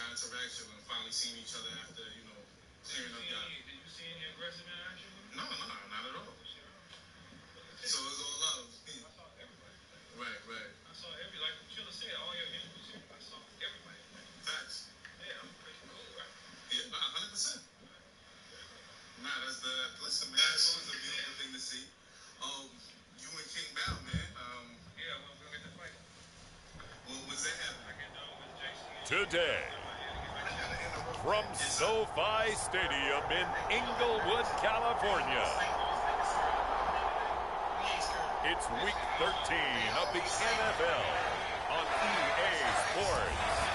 that interaction and finally seeing each other after, clearing up that. Did you see any aggressive interaction with him? No, not at all. So it was all love. I saw everybody. Right. I saw like Chilla said, all your interviews here, I saw everybody. Facts. Yeah, I'm pretty cool, right? Yeah, 100%. Listen, man, it's always a beautiful thing to see. You and King Bow, man. Yeah, we'll get the fight. When's that happening? Today, from SoFi Stadium in Inglewood, California, it's Week 13 of the NFL on EA Sports.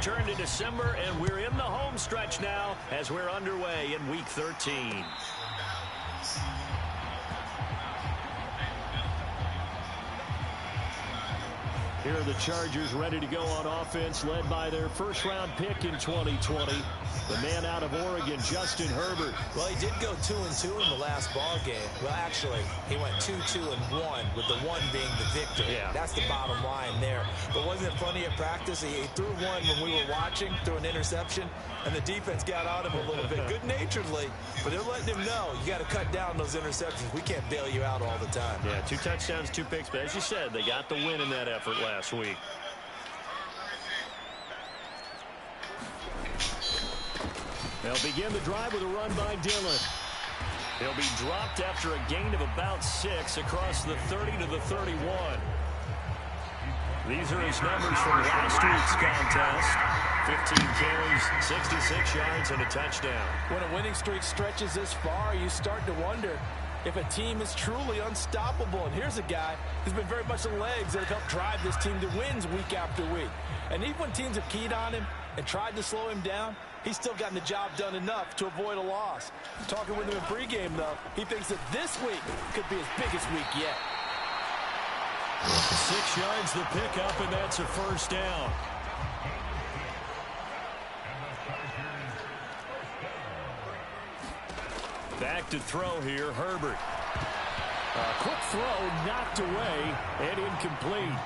Turned to December, and we're in the home stretch now as we're underway in Week 13. Here are the Chargers ready to go on offense, led by their first-round pick in 2020, the man out of Oregon, Justin Herbert. Well, he did go 2-2 in the last ball game. Well, actually, he went 2-2-1, with the one being the victory. Yeah. That's the bottom line there. But wasn't it funny at practice? He threw one when we were watching, threw an interception, and the defense got on him a little bit, good-naturedly. But they're letting him know, you got to cut down those interceptions. We can't bail you out all the time. Yeah, 2 touchdowns, 2 picks. But as you said, they got the win in that effort last week. They'll begin the drive with a run by Dillon. He'll be dropped after a gain of about 6 across the 30 to the 31. These are his numbers from last week's contest. 15 carries, 66 yards, and a touchdown. When a winning streak stretches this far, you start to wonder if a team is truly unstoppable. And here's a guy who's been very much the legs that have helped drive this team to wins week after week. And even when teams have keyed on him and tried to slow him down, he's still gotten the job done enough to avoid a loss. Talking with him in pregame, though, he thinks that this week could be his biggest week yet. 6 yards the pickup, and that's a first down. Back to throw here, Herbert. A quick throw knocked away and incomplete.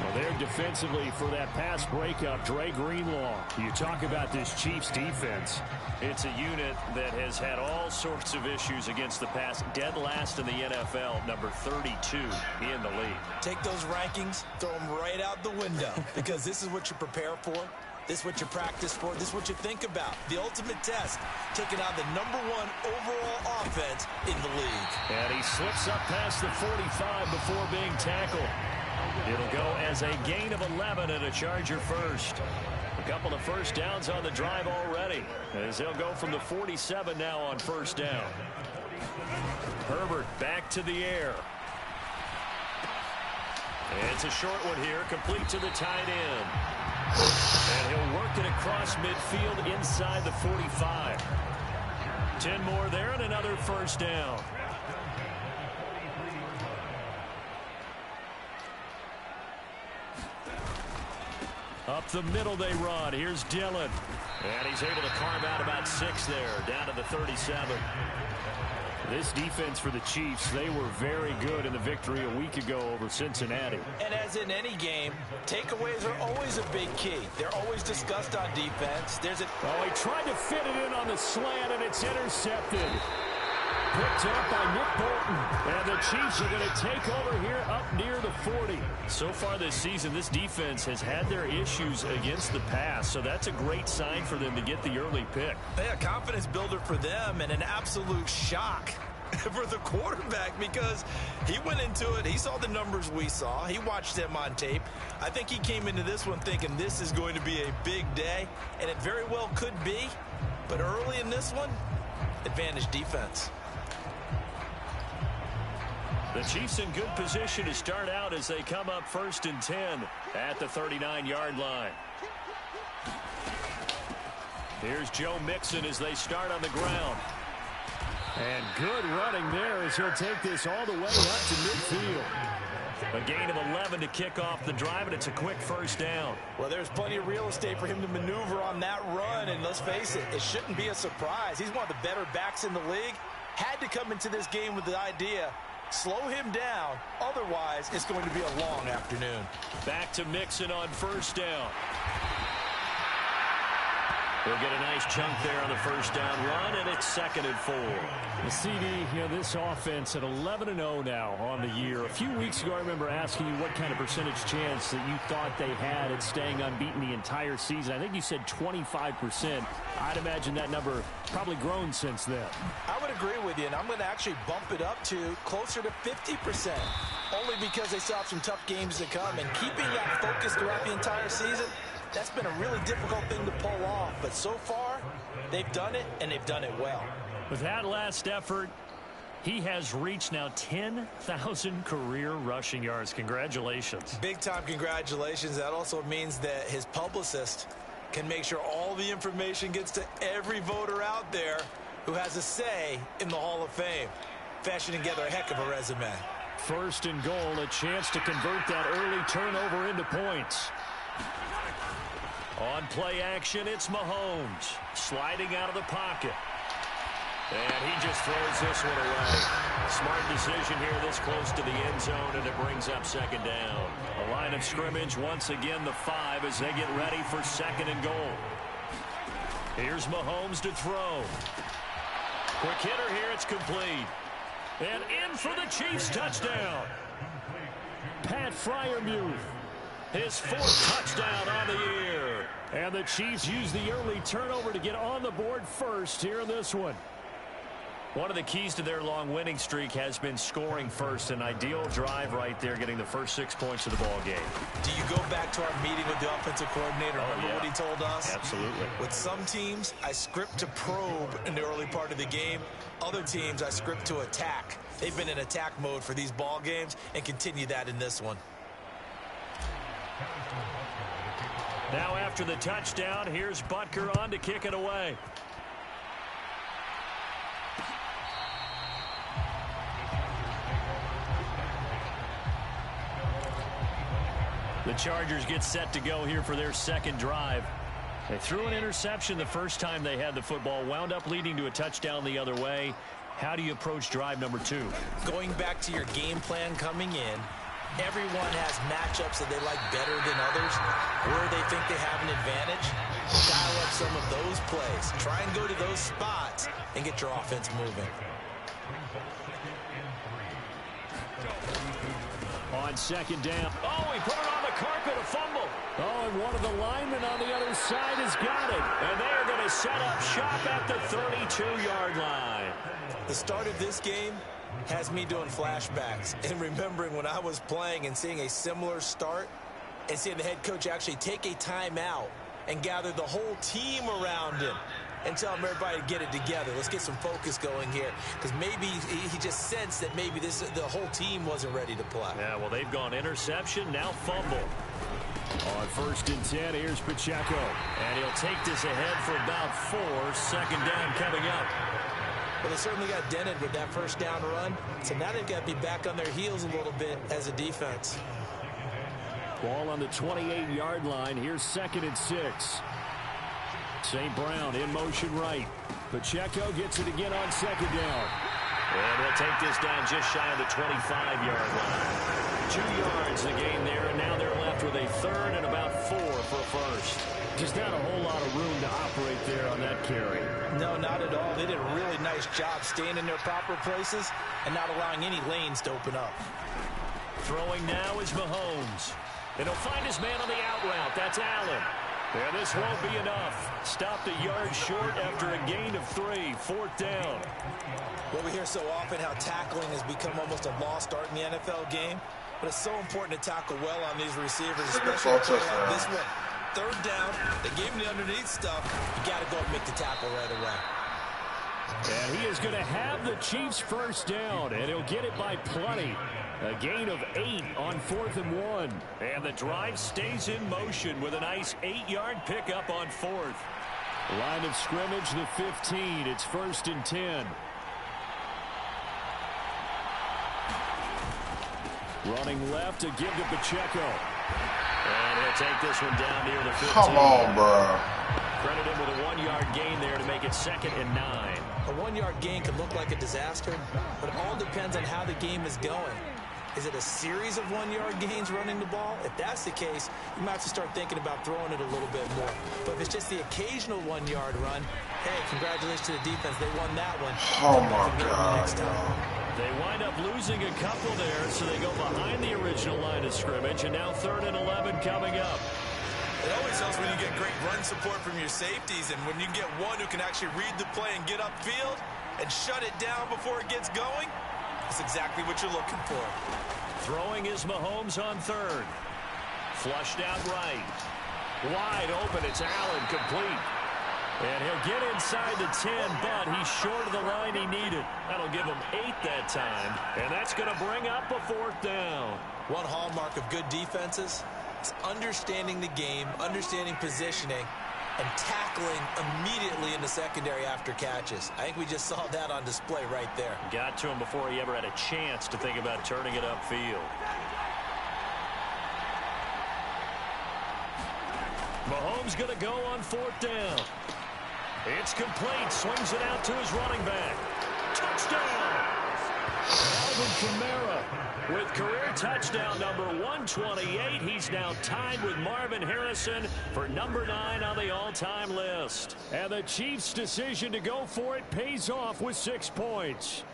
Well, there defensively for that pass breakup, Dre Greenlaw. You talk about this Chiefs defense. It's a unit that has had all sorts of issues against the pass. Dead last in the NFL, number 32 in the league. Take those rankings, throw them right out the window, because this is what you prepare for. This is what you practice for. This is what you think about. The ultimate test, taking out the #1 overall offense in the league. And he slips up past the 45 before being tackled. It'll go as a gain of 11 and a Charger first. A couple of first downs on the drive already, as they'll go from the 47 now on first down. Herbert back to the air. It's a short one here, complete to the tight end. And he'll work it across midfield inside the 45. 10 more there and another first down. Up the middle they run. Here's Dillon. And he's able to carve out about 6 there, down to the 37. This defense for the Chiefs, they were very good in the victory a week ago over Cincinnati. And as in any game, takeaways are always a big key. They're always discussed on defense. Oh, he tried to fit it in on the slant, and it's intercepted. Picked up by Nick Bolton. And the Chiefs are going to take over here up near the 40. So far this season, this defense has had their issues against the pass, so that's a great sign for them to get the early pick. Yeah, confidence builder for them, and an absolute shock for the quarterback, because he went into it, he saw the numbers we saw, he watched them on tape. I think he came into this one thinking this is going to be a big day, and it very well could be, but early in this one, advantage defense. The Chiefs in good position to start out as they come up 1st and 10 at the 39-yard line. Here's Joe Mixon as they start on the ground. And good running there as he'll take this all the way up to midfield. A gain of 11 to kick off the drive, and it's a quick 1st down. Well, there's plenty of real estate for him to maneuver on that run, and let's face it, it shouldn't be a surprise. He's one of the better backs in the league. Had to come into this game with the idea, slow him down, otherwise it's going to be a long afternoon. Back to Mixon on 1st down. They'll get a nice chunk there on the 1st down run, and it's 2nd and 4. The CD, this offense at 11-0 now on the year. A few weeks ago, I remember asking you what kind of percentage chance that you thought they had at staying unbeaten the entire season. I think you said 25%. I'd imagine that number probably grown since then. I would agree with you, and I'm going to actually bump it up to closer to 50%, only because they still have some tough games to come, and keeping that focus throughout the entire season, that's been a really difficult thing to pull off. But so far, they've done it, and they've done it well. With that last effort, he has reached now 10,000 career rushing yards. Congratulations. Big-time congratulations. That also means that his publicist can make sure all the information gets to every voter out there who has a say in the Hall of Fame. Fashioning together a heck of a resume. 1st and goal, a chance to convert that early turnover into points. On play action, it's Mahomes sliding out of the pocket. And he just throws this one away. Smart decision here this close to the end zone, and it brings up 2nd down. A line of scrimmage, once again the 5 as they get ready for 2nd and goal. Here's Mahomes to throw. Quick hitter here, it's complete. And in for the Chiefs touchdown. Pat Freiermuth. His 4th touchdown on the year. And the Chiefs use the early turnover to get on the board first here in this one. One of the keys to their long winning streak has been scoring first. An ideal drive right there, getting the first 6 points of the ball game. Do you go back to our meeting with the offensive coordinator? Remember what he told us? Absolutely. With some teams, I script to probe in the early part of the game. Other teams, I script to attack. They've been in attack mode for these ball games and continue that in this one. Now after the touchdown, here's Butker on to kick it away. The Chargers get set to go here for their 2nd drive. They threw an interception the first time they had the football, wound up leading to a touchdown the other way. How do you approach drive number 2? Going back to your game plan coming in, everyone has matchups that they like better than others, where they think they have an advantage. Dial up some of those plays. Try and go to those spots and get your offense moving. On 2nd down. Oh, he put it on the carpet, a fumble. Oh, and one of the linemen on the other side has got it. And they are going to set up shop at the 32-yard line. The start of this game has me doing flashbacks and remembering when I was playing and seeing a similar start and seeing the head coach actually take a timeout and gather the whole team around him and tell everybody to get it together. Let's get some focus going here, because maybe he just sensed that maybe the whole team wasn't ready to play. Yeah, well, they've gone interception, now fumble. On 1st and 10, here's Pacheco. And he'll take this ahead for about 4. 2nd down coming up. Well, they certainly got dented with that 1st down run, so now they've got to be back on their heels a little bit as a defense. Ball on the 28-yard line. Here's 2nd and 6. St. Brown in motion right. Pacheco gets it again on 2nd down. And he'll take this down just shy of the 25-yard line. 2 yards the gain there, and now they're left with a 3rd and about 4 for a 1st. Just not a whole lot of room to operate there on that carry. No, not at all. They did a really nice job staying in their proper places and not allowing any lanes to open up. Throwing now is Mahomes. And he'll find his man on the out route. That's Allen. And this won't be enough. Stopped a yard short after a gain of 3. 4th down. Well, we hear so often how tackling has become almost a lost art in the NFL game. But it's so important to tackle well on these receivers, especially like this one. 3rd down, they gave him the underneath stuff. You got to go and make the tackle right away. And he is going to have the Chiefs first down, and he'll get it by plenty. A gain of 8 on 4th and 1. And the drive stays in motion with a nice 8-yard pickup on 4th. Line of scrimmage, the 15. It's 1st and 10. Running left to give to Pacheco. And he'll take this one down near the 15. Come on, bro. Credit him with a 1-yard gain there to make it 2nd and 9. A 1-yard gain could look like a disaster, but it all depends on how the game is going. Is it a series of 1-yard gains running the ball? If that's the case, you might have to start thinking about throwing it a little bit more. But if it's just the occasional 1-yard run, hey, congratulations to the defense. They won that one. Oh, my God. They wind up losing a couple there, so they go behind the original line of scrimmage, and now 3rd and 11 coming up. It always helps when you get great run support from your safeties, and when you get one who can actually read the play and get upfield and shut it down before it gets going, that's exactly what you're looking for. Throwing is Mahomes on 3rd. Flushed out right. Wide open, it's Allen, complete. And he'll get inside the 10, but he's short of the line he needed. That'll give him 8 that time, and that's going to bring up a 4th down. One hallmark of good defenses is understanding the game, understanding positioning, and tackling immediately in the secondary after catches. I think we just saw that on display right there. Got to him before he ever had a chance to think about turning it upfield. Mahomes going to go on 4th down. It's complete. Swings it out to his running back. Touchdown! Alvin Kamara with career touchdown number 128. He's now tied with Marvin Harrison for number 9 on the all-time list. And the Chiefs' decision to go for it pays off with 6 points.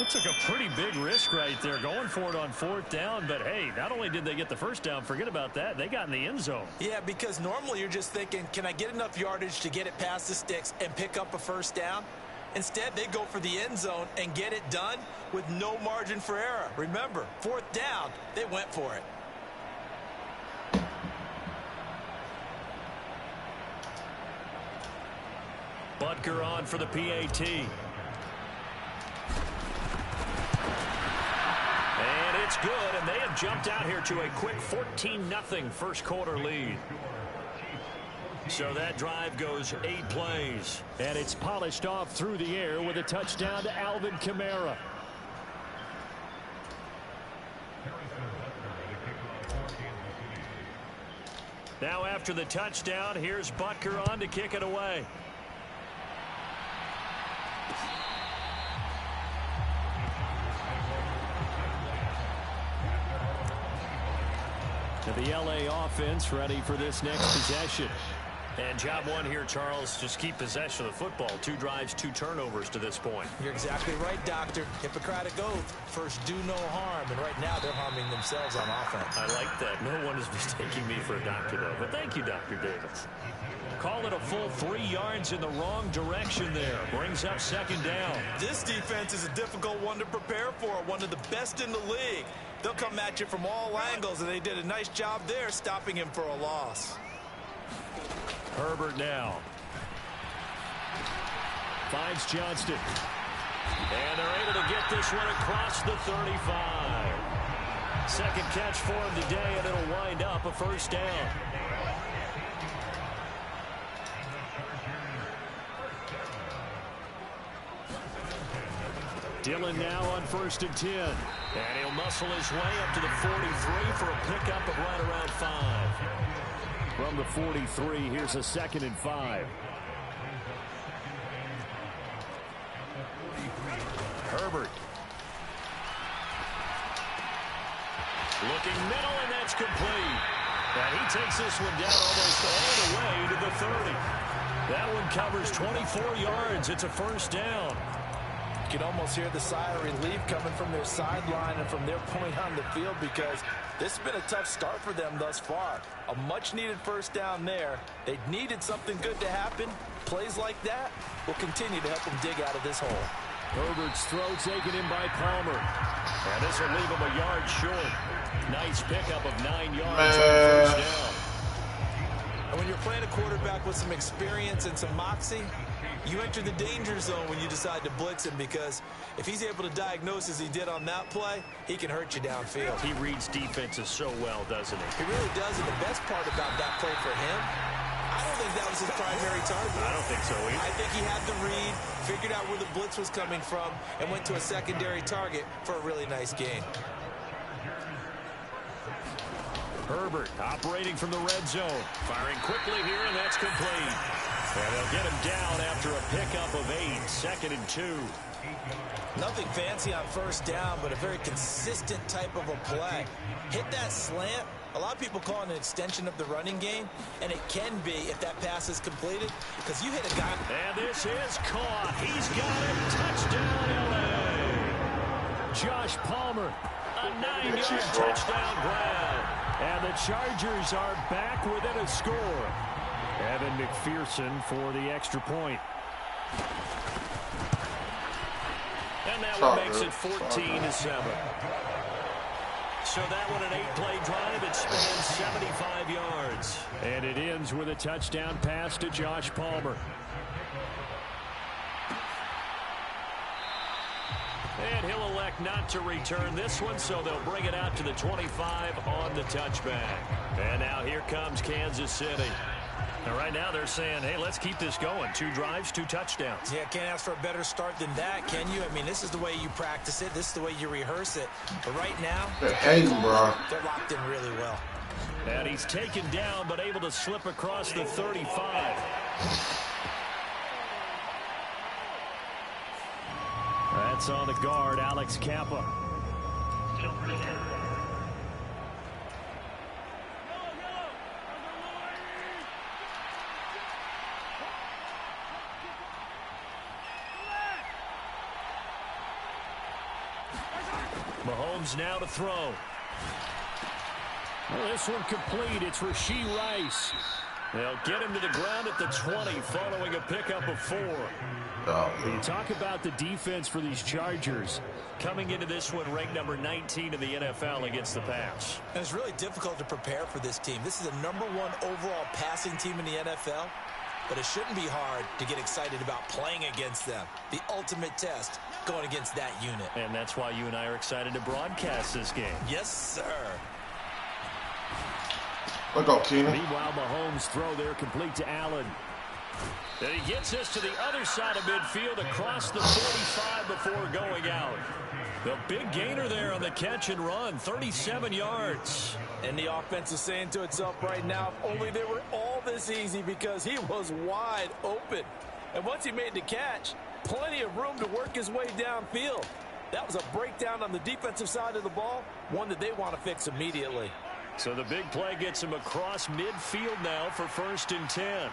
It took a pretty big risk right there going for it on 4th down, but hey, not only did they get the first down, forget about that, they got in the end zone. Yeah, because normally you're just thinking, can I get enough yardage to get it past the sticks and pick up a first down? Instead, they go for the end zone and get it done with no margin for error. Remember, 4th down, they went for it. Butker on for the PAT. And it's good, and they have jumped out here to a quick 14-0 first quarter lead. So that drive goes 8 plays. And it's polished off through the air with a touchdown to Alvin Kamara. Now after the touchdown, here's Butker on to kick it away. The LA offense ready for this next possession. And job one here, Charles, just keep possession of the football. 2 drives, 2 turnovers to this point. You're exactly right, Doctor. Hippocratic oath. First, do no harm. And right now, they're harming themselves on offense. I like that. No one is mistaking me for a doctor, though. But thank you, Dr. Davis. Call it a full 3 yards in the wrong direction there. Brings up 2nd down. This defense is a difficult one to prepare for. One of the best in the league. They'll come at you from all angles, and they did a nice job there stopping him for a loss. Herbert now. Finds Johnston. And they're able to get this one across the 35. Second catch for him today, and it'll wind up a first down. Dillon now on 1st and 10. And he'll muscle his way up to the 43 for a pickup of right around 5. From the 43, here's a 2nd and 5. Herbert. Looking middle, and that's complete. And he takes this one down almost all the way to the 30. That one covers 24 yards. It's a first down. You can almost hear the sigh of relief coming from their sideline and from their point on the field, because this has been a tough start for them thus far. A much-needed first down there. They needed something good to happen. Plays like that will continue to help them dig out of this hole. Herbert's throw taken in by Palmer. And this will leave him a yard short. Nice pickup of 9 yards on first down. And when you're playing a quarterback with some experience and some moxie, You enter the danger zone when you decide to blitz him, because if he's able to diagnose as he did on that play, he can hurt you downfield. He reads defenses so well, doesn't he? He really does, and the best part about that play for him, I don't think that was his primary target. I don't think so either. I think he had the read, figured out where the blitz was coming from, and went to a secondary target for a really nice gain. Herbert operating from the red zone. Firing quickly here, and that's complete. And they'll get him down after a pickup of 8, 2nd and 2. Nothing fancy on first down, but a very consistent type of a play. Hit that slant. A lot of people call it an extension of the running game, and it can be if that pass is completed, because you hit a guy. And this is caught. He's got it. Touchdown, L.A. Josh Palmer, a 9-yard touchdown grab. And the Chargers are back within a score. Evan McPherson for the extra point. And that one makes it 14-7. So that one, an 8-play drive. It spans 75 yards. And it ends with a touchdown pass to Josh Palmer. And he'll elect not to return this one, so they'll bring it out to the 25 on the touchback. And now here comes Kansas City. And right now they're saying, hey, let's keep this going. 2 drives, 2 touchdowns. Yeah, can't ask for a better start than that, can you? I mean, this is the way you practice it. This is the way you rehearse it. But right now, they're hating, bro. They're locked in really well. And he's taken down, but able to slip across the 35. That's on the guard, Alex Kappa. Mahomes now to throw. Well, this one complete. It's Rashee Rice. They'll get him to the ground at the 20 following a pickup of 4. You talk about the defense for these Chargers. Coming into this one ranked number 19 in the NFL against the pass. And it's really difficult to prepare for this team. This is the #1 overall passing team in the NFL. But it shouldn't be hard to get excited about playing against them. The ultimate test going against that unit. And that's why you and I are excited to broadcast this game. Yes, sir. Look out, Keenan. Meanwhile, Mahomes' throw there complete to Allen. And he gets us to the other side of midfield across the 45 before going out. The big gainer there on the catch and run, 37 yards. And the offense is saying to itself right now, if only they were all this easy, because he was wide open. And once he made the catch, plenty of room to work his way downfield. That was a breakdown on the defensive side of the ball, one that they want to fix immediately. So the big play gets him across midfield now for 1st and 10.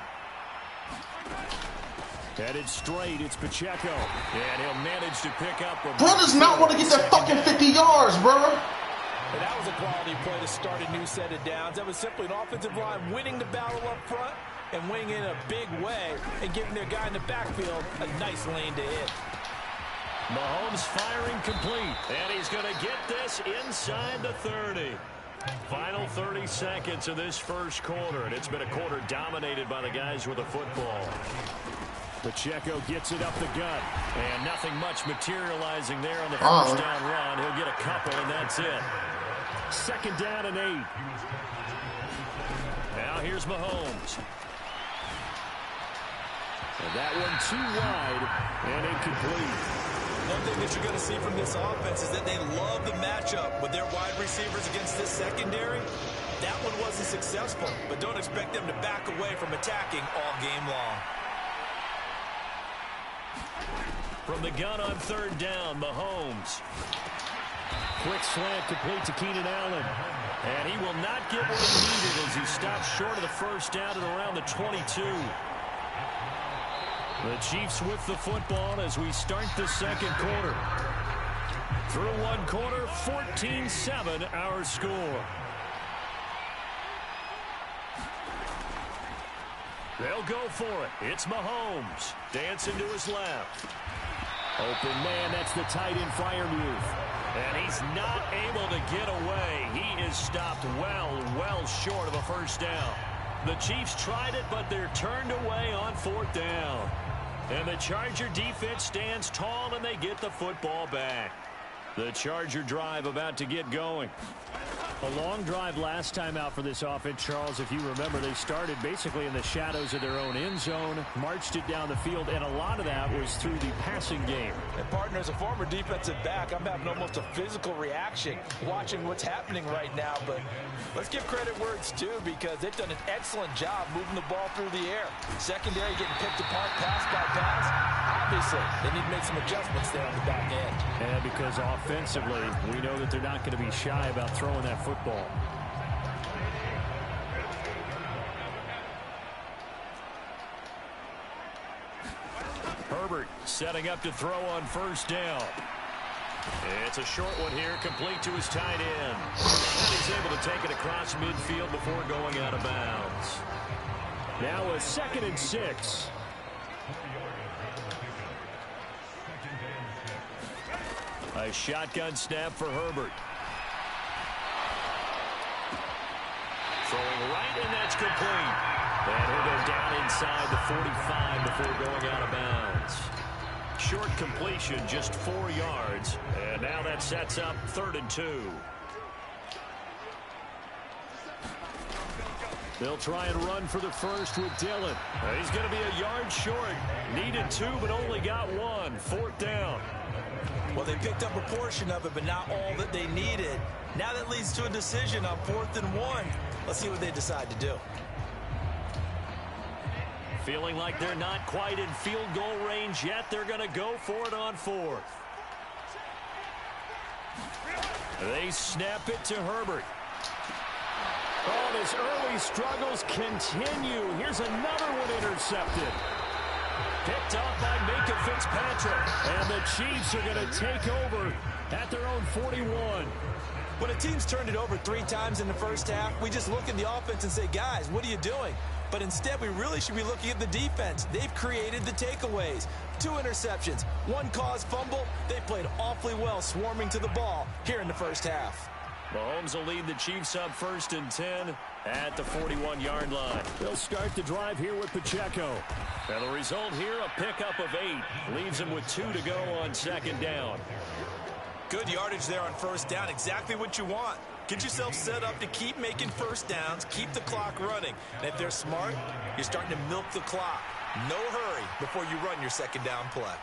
Headed straight, it's Pacheco. And he'll manage to pick up. Bro does not want to get that fucking 50 yards, bro. And that was a quality play to start a new set of downs. That was simply an offensive line winning the battle up front and winning in a big way and giving their guy in the backfield a nice lane to hit. Mahomes firing complete. And he's going to get this inside the 30. Final 30 seconds of this first quarter, and it's been a quarter dominated by the guys with the football. Pacheco gets it up the gut. And nothing much materializing there on the first down run. He'll get a couple, and that's it. 2nd down and 8. Now here's Mahomes. And that one too wide and incomplete. One thing that you're going to see from this offense is that they love the matchup with their wide receivers against this secondary. That one wasn't successful, but don't expect them to back away from attacking all game long. From the gun on 3rd down, Mahomes. Quick slant complete to Keenan Allen. And he will not get what he needed as he stops short of the first down at around the 22. The Chiefs with the football as we start the second quarter. Through one quarter, 14-7 our score. They'll go for it. It's Mahomes. Dancing to his left. Open man, that's the tight end Freiermuth. And he's not able to get away. He is stopped well short of a first down. The Chiefs tried it, but they're turned away on 4th down. And the Charger defense stands tall, and they get the football back. The Charger drive about to get going. A long drive last time out for this offense, Charles. If you remember, they started basically in the shadows of their own end zone, marched it down the field, and a lot of that was through the passing game. And partner, as a former defensive back, I'm having almost a physical reaction watching what's happening right now. But let's give credit where it's due, because they've done an excellent job moving the ball through the air. Secondary getting picked apart pass by pass. Obviously, they need to make some adjustments there on the back end. And because offensively, we know that they're not going to be shy about throwing that football. Herbert setting up to throw on first down. It's a short one here, complete to his tight end. And he's able to take it across midfield before going out of bounds. Now a 2nd and 6. A shotgun snap for Herbert. Throwing right, and that's complete. And he'll go down inside the 45 before going out of bounds. Short completion, just 4 yards. And now that sets up 3rd and 2. They'll try and run for the first with Dillon. He's going to be a yard short. Needed 2, but only got 1. 4th down. Well, they picked up a portion of it, but not all that they needed. Now that leads to a decision on 4th and 1. Let's see what they decide to do. Feeling like they're not quite in field goal range yet. They're going to go for it on 4th. They snap it to Herbert. Oh, his early struggles continue. Here's another one intercepted. Picked up by Minka Fitzpatrick. And the Chiefs are going to take over at their own 41. When a team's turned it over 3 times in the first half, we just look at the offense and say, guys, what are you doing? But instead, we really should be looking at the defense. They've created the takeaways. 2 interceptions, 1 caused fumble. They played awfully well swarming to the ball here in the first half. Mahomes will lead the Chiefs up 1st and 10 at the 41-yard line. They'll start the drive here with Pacheco. And the result here, a pickup of 8. Leaves them with 2 to go on 2nd down. Good yardage there on 1st down. Exactly what you want. Get yourself set up to keep making 1st downs, keep the clock running. And if they're smart, you're starting to milk the clock. No hurry before you run your 2nd down play.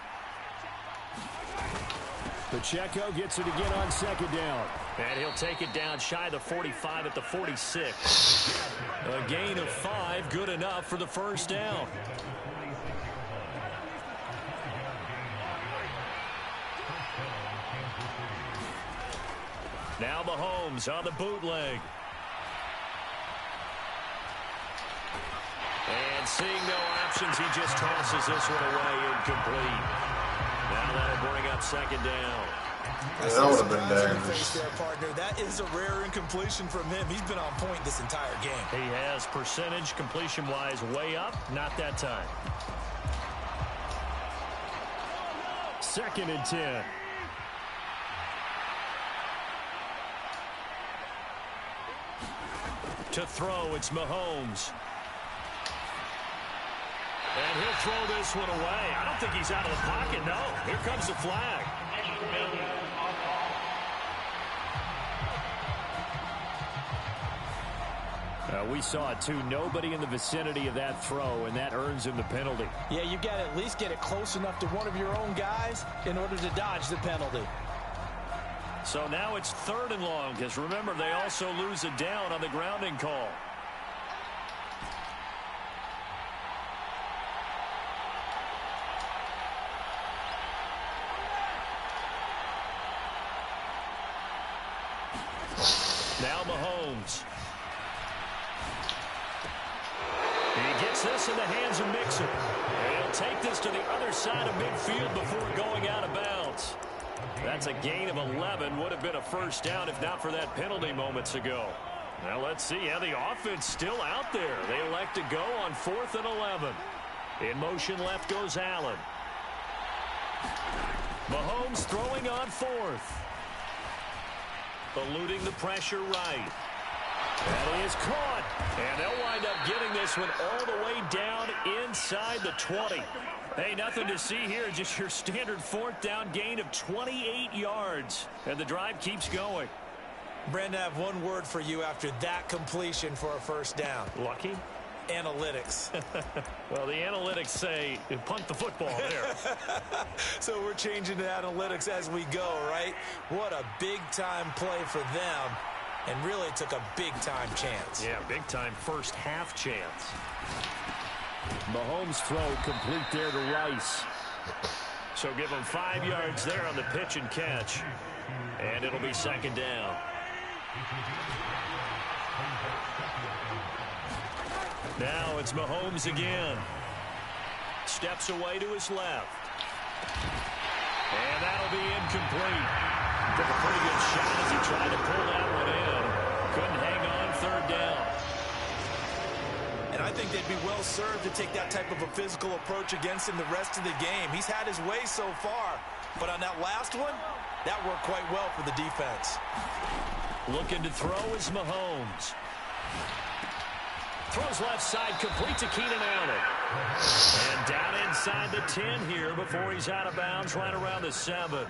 Pacheco gets it again on 2nd down. And he'll take it down shy of the 45 at the 46. A gain of 5, good enough for the 1st down. Now Mahomes on the bootleg. And seeing no options, he just tosses this one away, incomplete. Now that'll bring up 2nd down. Yeah, that would have been dangerous. There, partner. That is a rare incompletion from him. He's been on point this entire game. He has percentage completion-wise way up. Not that time. 2nd and 10. To throw, it's Mahomes. And he'll throw this one away. I don't think he's out of the pocket, no. Here comes the flag. We saw it too. Nobody in the vicinity of that throw, and that earns him the penalty. Yeah, you got to at least get it close enough to one of your own guys in order to dodge the penalty. So now it's 3rd and long, because remember, they also lose a down on the grounding call. Now Mahomes. He gets this in the hands of Mixon. And he'll take this to the other side of midfield before going out of bounds. That's a gain of 11. Would have been a 1st down if not for that penalty moments ago. Now let's see how the offense still out there. They elect to go on 4th and 11. In motion left goes Allen. Mahomes throwing on 4th. Eluding the pressure right. And he is caught. And they'll wind up getting this one all the way down inside the 20. Hey, nothing to see here. Just your standard fourth down gain of 28 yards. And the drive keeps going. Brandon, I have one word for you after that completion for a first down. Lucky? Analytics. Well, the analytics say punt the football there. So we're changing to analytics as we go, right? What a big-time play for them, and really took a big-time chance. Yeah, big-time first half chance. Mahomes' throw complete there to Rice. So give him 5 yards there on the pitch and catch. And it'll be second down. Now it's Mahomes again. Steps away to his left. And that'll be incomplete. Took a pretty good shot as he tried to pull that one in. Couldn't hang on third down. And I think they'd be well served to take that type of a physical approach against him the rest of the game. He's had his way so far, but on that last one, that worked quite well for the defense. Looking to throw is Mahomes. Throws left side, complete to Keenan Allen. And down inside the 10 here before he's out of bounds, right around the 7.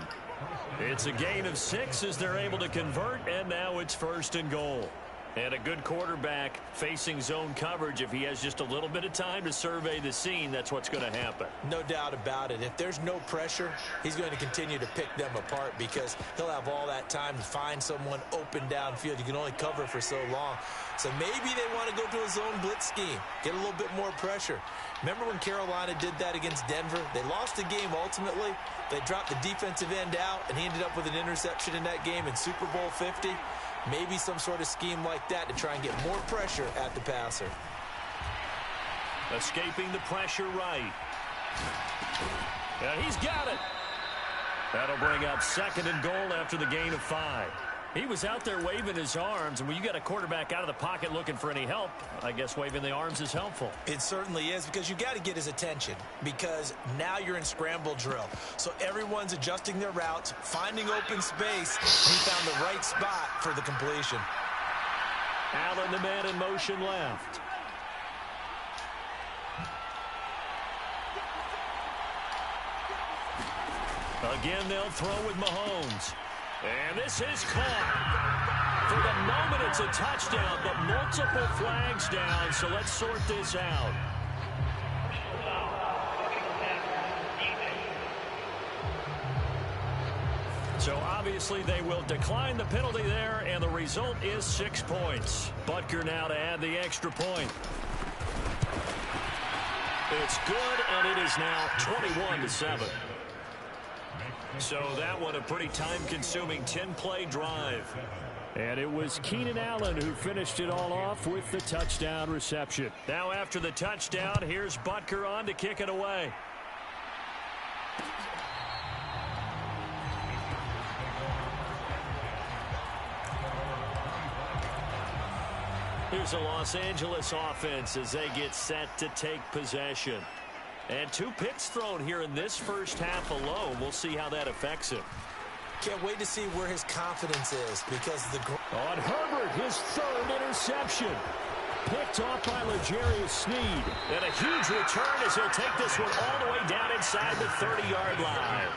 It's a gain of 6 as they're able to convert, and now it's first and goal. And a good quarterback facing zone coverage. If he has just a little bit of time to survey the scene, that's what's going to happen. No doubt about it. If there's no pressure, he's going to continue to pick them apart because he'll have all that time to find someone open downfield. You can only cover for so long. So maybe they want to go to a zone blitz scheme, get a little bit more pressure. Remember when Carolina did that against Denver? They lost the game ultimately. They dropped the defensive end out, and he ended up with an interception in that game in Super Bowl 50. Maybe some sort of scheme like that to try and get more pressure at the passer. Escaping the pressure right. And he's got it. That'll bring up second and goal after the gain of 5. He was out there waving his arms, and when you got a quarterback out of the pocket looking for any help, I guess waving the arms is helpful. It certainly is, because you got to get his attention, because now you're in scramble drill. So everyone's adjusting their routes, finding open space, and he found the right spot for the completion. Allen, the man in motion left. Again, they'll throw with Mahomes. And this is caught. For the moment, it's a touchdown, but multiple flags down, so let's sort this out. So obviously they will decline the penalty there, and the result is 6 points. Butker now to add the extra point. It's good, and it is now 21-7. So that one a pretty time-consuming 10-play drive. And it was Keenan Allen who finished it all off with the touchdown reception. Now after the touchdown, here's Butker on to kick it away. Here's a Los Angeles offense as they get set to take possession. And 2 picks thrown here in this first half alone. We'll see how that affects him. Can't wait to see where his confidence is, because on Herbert, his 3rd interception. Picked off by L'Jarius Sneed. And a huge return as he'll take this one all the way down inside the 30-yard line.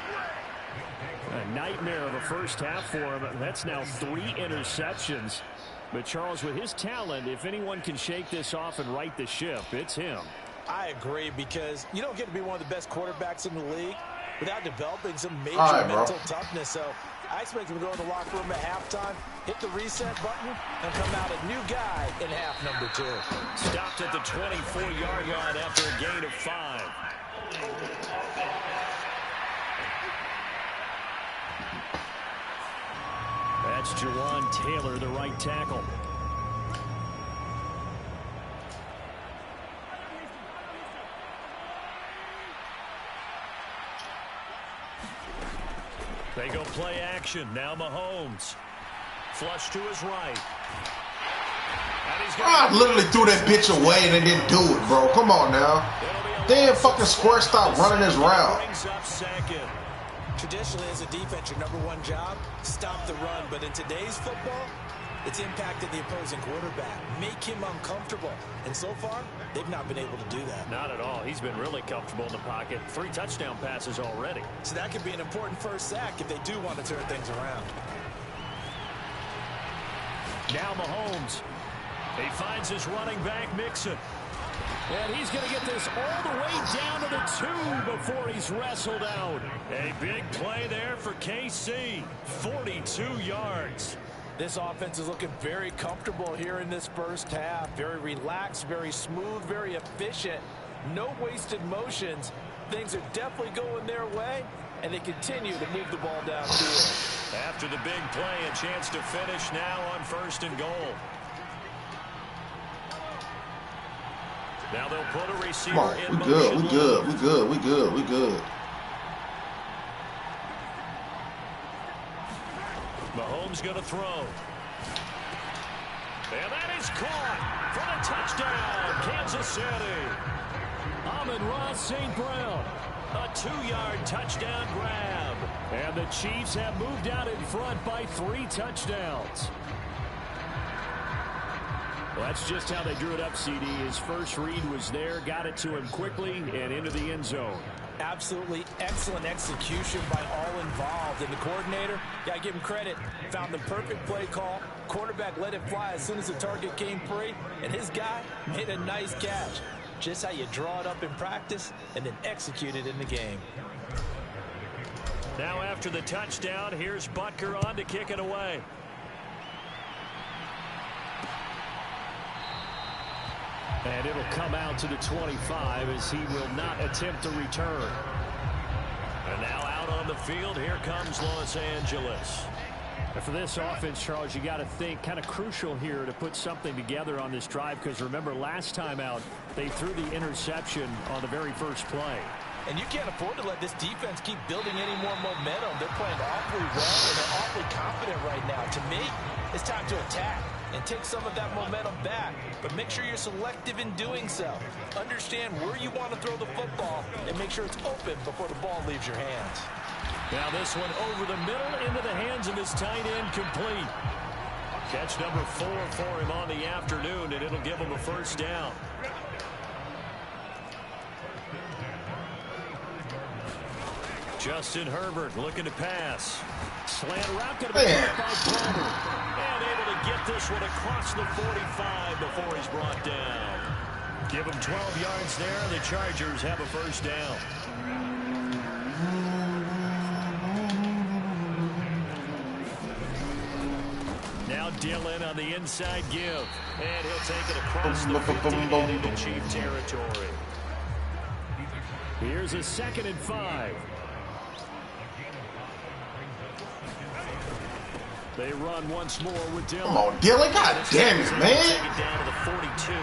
A nightmare of a first half for him. That's now 3 interceptions. But Charles, with his talent, if anyone can shake this off and right the ship, it's him. I agree, because you don't get to be one of the best quarterbacks in the league without developing some major mental toughness. So I expect him to go in the locker room at halftime, hit the reset button, and come out a new guy in half number 2. Stopped at the 24-yard line after a gain of 5. That's Jawan Taylor, the right tackle. They go play action. Now Mahomes. Flush to his right. I literally threw that bitch away and they didn't do it, bro. Come on now. Damn fucking square stop running his route. Traditionally, as a defense, your #1 job, stop the run. But in today's football, it's impacted the opposing quarterback. Make him uncomfortable. And so far, they've not been able to do that. Not at all. He's been really comfortable in the pocket. 3 touchdown passes already. So that could be an important first sack if they do want to turn things around. Now Mahomes. He finds his running back, Mixon. And he's going to get this all the way down to the 2 before he's wrestled out. A big play there for KC. 42 yards. This offense is looking very comfortable here in this first half. Very relaxed, very smooth, very efficient. No wasted motions. Things are definitely going their way, and they continue to move the ball downfield. After the big play, a chance to finish now on 1st and goal. Now they'll put a receiver in motion. We good. Mahomes going to throw. And that is caught for the touchdown, Kansas City. Amon-Ra St. Brown. A 2-yard touchdown grab. And the Chiefs have moved out in front by 3 touchdowns. Well, that's just how they drew it up, CD. His first read was there, got it to him quickly, and into the end zone. Absolutely excellent execution by all involved. And the coordinator, got to give him credit, found the perfect play call. Quarterback let it fly as soon as the target came free, and his guy made a nice catch. Just how you draw it up in practice and then execute it in the game. Now after the touchdown, here's Butker on to kick it away. And it'll come out to the 25 as he will not attempt to return. And now out on the field, here comes Los Angeles. And for this offense, Charles, you got to think kind of crucial here to put something together on this drive, because remember last time out, they threw the interception on the very first play. And you can't afford to let this defense keep building any more momentum. They're playing awfully well, and they're awfully confident right now. To me, it's time to attack and take some of that momentum back. But make sure you're selective in doing so. Understand where you want to throw the football and make sure it's open before the ball leaves your hands. Now this one over the middle into the hands of his tight end, complete. Catch number 4 for him on the afternoon, and it'll give him a first down. Justin Herbert looking to pass. Slant route going to be caught by Palmer. And able to get this one across the 45 before he's brought down. Give him 12 yards there, and the Chargers have a first down. Now Dillon on the inside give. And he'll take it across the 50 and into Chief territory. Here's a 2nd and 5. They run once more with Dillon. Come on, Dillon. God damn it, man. Take it down to the 42.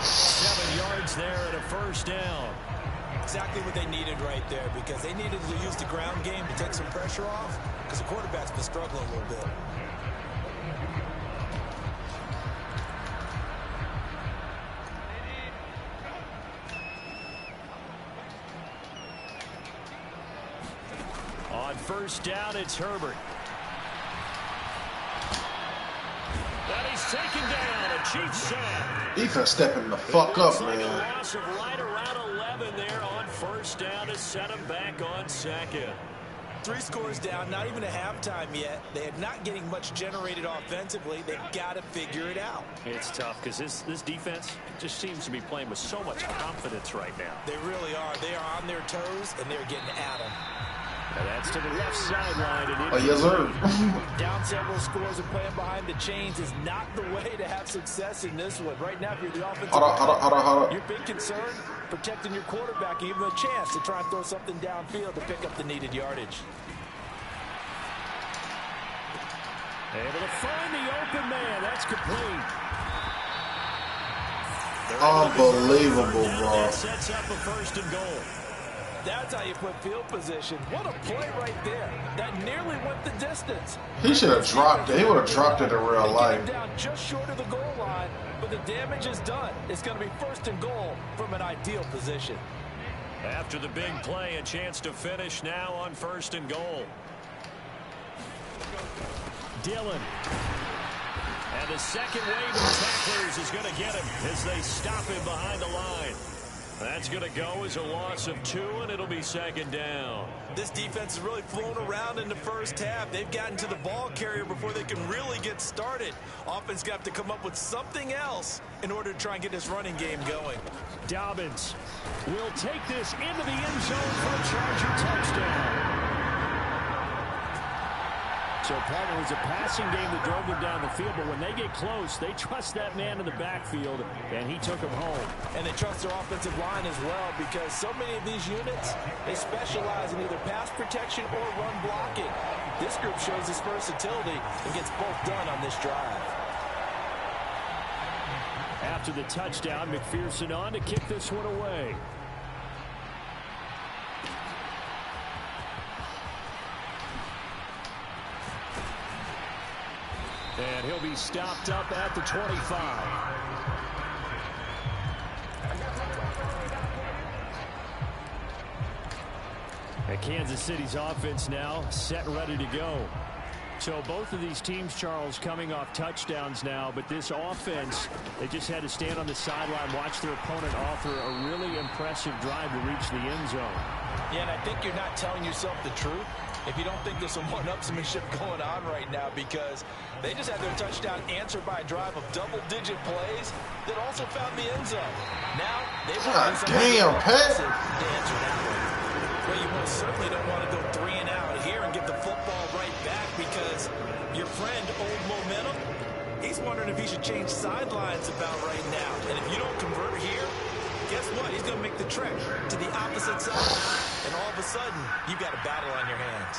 7 yards there and a first down. Exactly what they needed right there, because they needed to use the ground game to take some pressure off, because the quarterback's been struggling a little bit. On first down, it's Herbert. And he's taken down, a Chiefs sack. Defense stepping the fuck up, Like man. a loss of right around 11 there on first down to set him back on 2nd. 3 scores down, not even a halftime yet. They are not getting much generated offensively. They've got to figure it out. It's tough because this defense just seems to be playing with so much confidence right now. They really are. They are on their toes, and they're getting at them. And that's to the left sideline. Oh, yes, sir. Down several scores and playing behind the chains is not the way to have success in this one. Right now, if you're the offensive Hold on. your big concern, protecting your quarterback, and give him a chance to try and throw something downfield to pick up the needed yardage. Able to find the open man. That's complete. Unbelievable, bro. That sets up a 1st and goal. That's how you put field position. What a play right there. That nearly went the distance. He should have dropped it. He would have dropped it in real life. Down just short of the goal line, but the damage is done. It's going to be 1st and goal from an ideal position. After the big play, a chance to finish now on 1st and goal. Dillon. And the second wave of tacklers is going to get him as they stop him behind the line. That's going to go as a loss of 2, and it'll be second down. This defense has really flown around in the first half. They've gotten to the ball carrier before they can really get started. Offense got to come up with something else in order to try and get this running game going. Dobbins will take this into the end zone for a Charger touchdown. So, partner, it was a passing game that drove them down the field, but when they get close, they trust that man in the backfield, and he took him home. And they trust their offensive line as well, because so many of these units, they specialize in either pass protection or run blocking. This group shows its versatility and gets both done on this drive. After the touchdown, McPherson on to kick this one away. And he'll be stopped up at the 25. And Kansas City's offense now set and ready to go. So both of these teams, Charles, coming off touchdowns now, but this offense, they just had to stand on the sideline, watch their opponent offer a really impressive drive to reach the end zone. Yeah, and I think you're not telling yourself the truth if you don't think there's some one-upsmanship going on right now, because they just had their touchdown answered by a drive of double-digit plays that also found the end zone. Now, they've got to do something impressive to answer that one. Well, you most certainly don't want to go 3 and out here and give the football right back, because your friend, Old Momentum, he's wondering if he should change sidelines about right now. And if you don't convert here, guess what? He's going to make the trek to the opposite side. And all of a sudden, you've got a battle on your hands.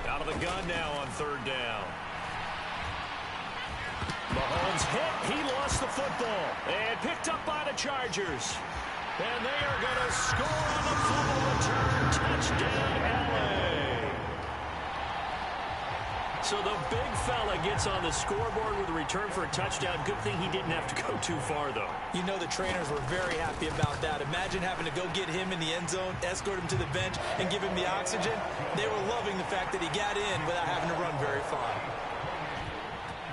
Out of the gun now on 3rd down. Mahomes hit. He lost the football. And picked up by the Chargers. And they are going to score on the fumble return. Touchdown, LA. So the big fella gets on the scoreboard with a return for a touchdown. Good thing he didn't have to go too far, though. You know the trainers were very happy about that. Imagine having to go get him in the end zone, escort him to the bench, and give him the oxygen. They were loving the fact that he got in without having to run very far.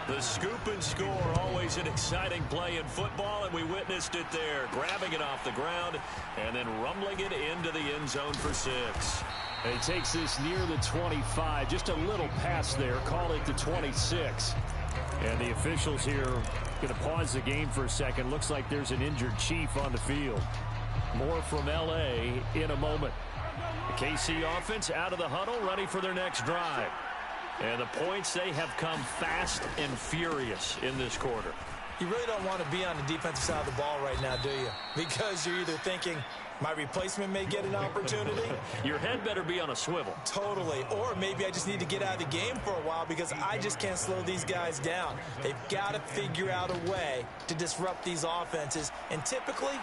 The scoop and score, always an exciting play in football, and we witnessed it there. Grabbing it off the ground and then rumbling it into the end zone for 6. And he takes this near the 25. Just a little pass there. Call it the 26. And the officials here going to pause the game for a second. Looks like there's an injured Chief on the field. More from L.A. in a moment. The KC offense out of the huddle, ready for their next drive. And the points, they have come fast and furious in this quarter. You really don't want to be on the defensive side of the ball right now, do you? Because you're either thinking, my replacement may get an opportunity. Your head better be on a swivel. Totally. Or maybe I just need to get out of the game for a while because I just can't slow these guys down. They've got to figure out a way to disrupt these offenses. And typically,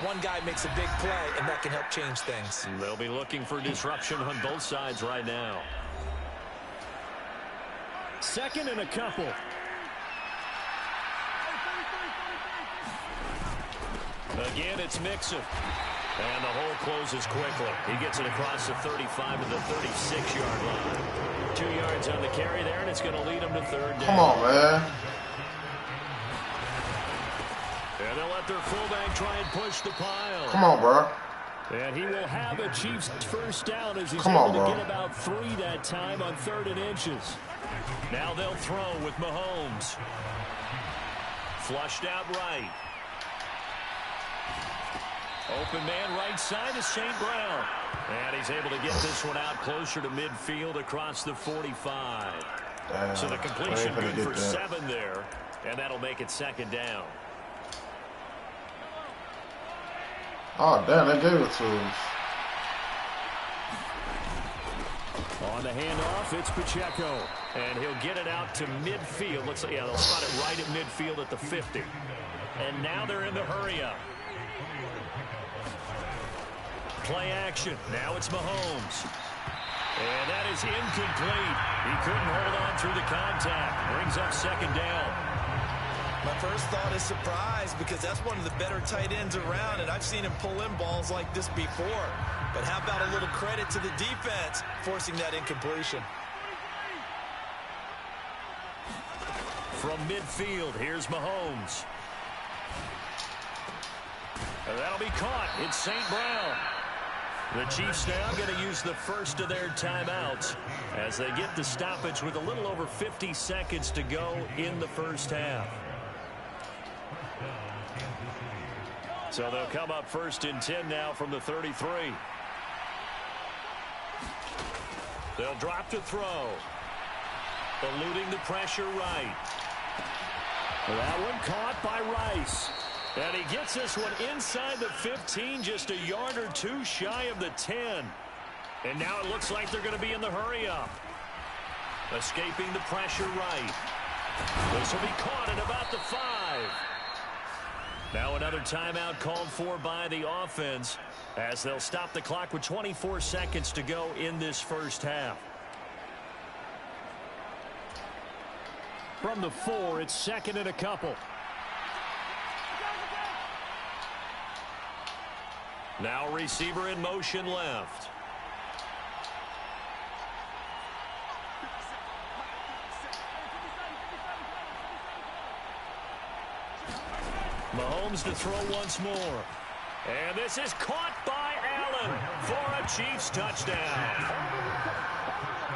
one guy makes a big play, and that can help change things. They'll be looking for disruption on both sides right now. 2nd and a couple. Again, it's Mixon. And the hole closes quickly. He gets it across the 35 to the 36-yard line. 2 yards on the carry there, and it's going to lead him to 3rd down. Come on, man. And they'll let their fullback try and push the pile. Come on, bro. And he will have a Chiefs 1st down as he's able to bro. get about 3 that time on 3rd and inches. Now they'll throw with Mahomes. Flushed out right. Open man right side is St. Brown. And he's able to get this one out closer to midfield across the 45. Damn, so the completion good for 7 there. And that'll make it 2nd down. Oh, damn, they gave it to us. On the handoff, it's Pacheco. And he'll get it out to midfield. Looks like, yeah, they'll spot it right at midfield at the 50. And now they're in the hurry-up. Play action. Now it's Mahomes. And that is incomplete. He couldn't hold on through the contact. Brings up 2nd down. My first thought is surprise, because that's one of the better tight ends around, and I've seen him pull in balls like this before. But how about a little credit to the defense forcing that incompletion? From midfield, here's Mahomes. And that'll be caught. It's St. Brown. The Chiefs now going to use the first of their timeouts as they get the stoppage with a little over 50 seconds to go in the first half. So they'll come up first and 10 now from the 33. They'll drop to throw. Eluding the pressure right. That one caught by Rice. And he gets this one inside the 15, just a yard or two shy of the 10. And now it looks like they're going to be in the hurry-up. Escaping the pressure right. This will be caught at about the 5. Now another timeout called for by the offense as they'll stop the clock with 24 seconds to go in this first half. From the 4, it's second and a couple. Now receiver in motion left. Mahomes to throw once more. And this is caught by Allen for a Chiefs touchdown.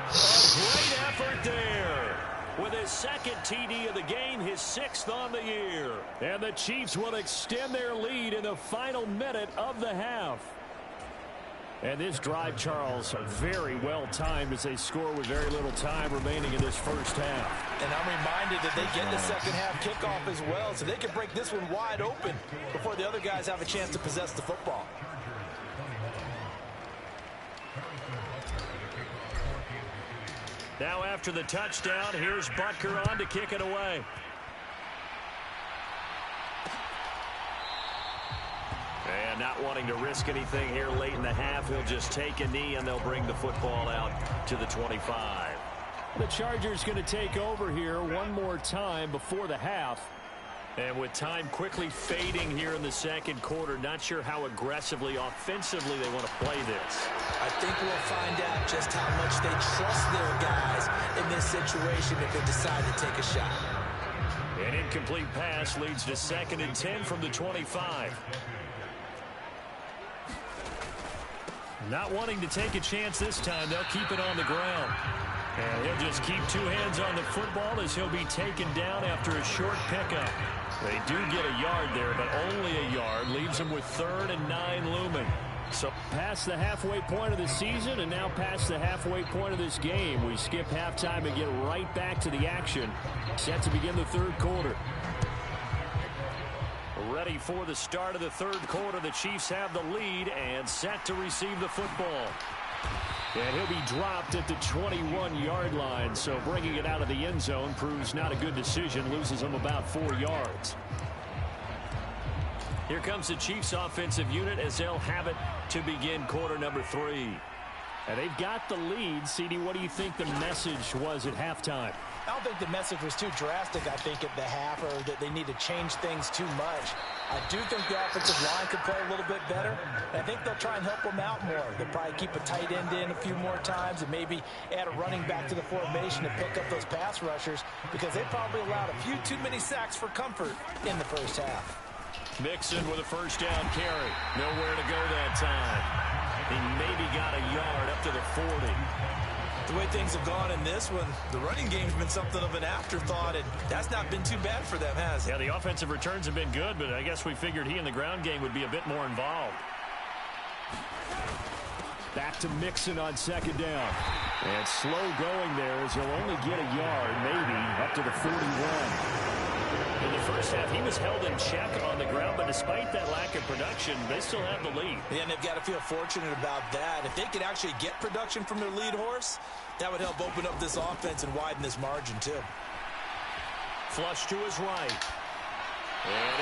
A great effort there. With his second TD of the game, his 6th on the year. And the Chiefs will extend their lead in the final minute of the half. And this drive, Charles, very well timed as they score with very little time remaining in this first half. And I'm reminded that they get the second half kickoff as well, so they can break this one wide open before the other guys have a chance to possess the football. Now after the touchdown, here's Butker on to kick it away. And not wanting to risk anything here late in the half, he'll just take a knee and they'll bring the football out to the 25. The Chargers going to take over here one more time before the half. And with time quickly fading here in the second quarter, not sure how aggressively, offensively they want to play this. I think we'll find out just how much they trust their guys in this situation if they decide to take a shot. An incomplete pass leads to second and 10 from the 25. Not wanting to take a chance this time, they'll keep it on the ground. And he'll just keep 2 hands on the football as he'll be taken down after a short pickup. They do get a yard there, but only a yard. Leaves them with 3rd and 9 looming. So past the halfway point of the season and now past the halfway point of this game. We skip halftime and get right back to the action. Set to begin the third quarter. Ready for the start of the third quarter. The Chiefs have the lead and set to receive the football. And he'll be dropped at the 21-yard line, so bringing it out of the end zone proves not a good decision. Loses him about 4 yards. Here comes the Chiefs offensive unit as they'll have it to begin quarter number 3. And they've got the lead. CD, what do you think the message was at halftime? I don't think the message was too drastic, I think, at the half, or that they need to change things too much. I do think the offensive line could play a little bit better. I think they'll try and help them out more. They'll probably keep a tight end in a few more times and maybe add a running back to the formation to pick up those pass rushers because they probably allowed a few too many sacks for comfort in the first half. Mixon with a first down carry. Nowhere to go that time. He maybe got a yard up to the 40. The way things have gone in this one, the running game's been something of an afterthought, and that's not been too bad for them, has it? Yeah, the offensive returns have been good, but I guess we figured he in the ground game would be a bit more involved. Back to Mixon on second down. And slow going there as he'll only get a yard, maybe, up to the 41. In the first half, he was held in check on the ground, but despite that lack of production, they still have the lead. Yeah, and they've got to feel fortunate about that. If they could actually get production from their lead horse, that would help open up this offense and widen this margin, too. Flush to his right.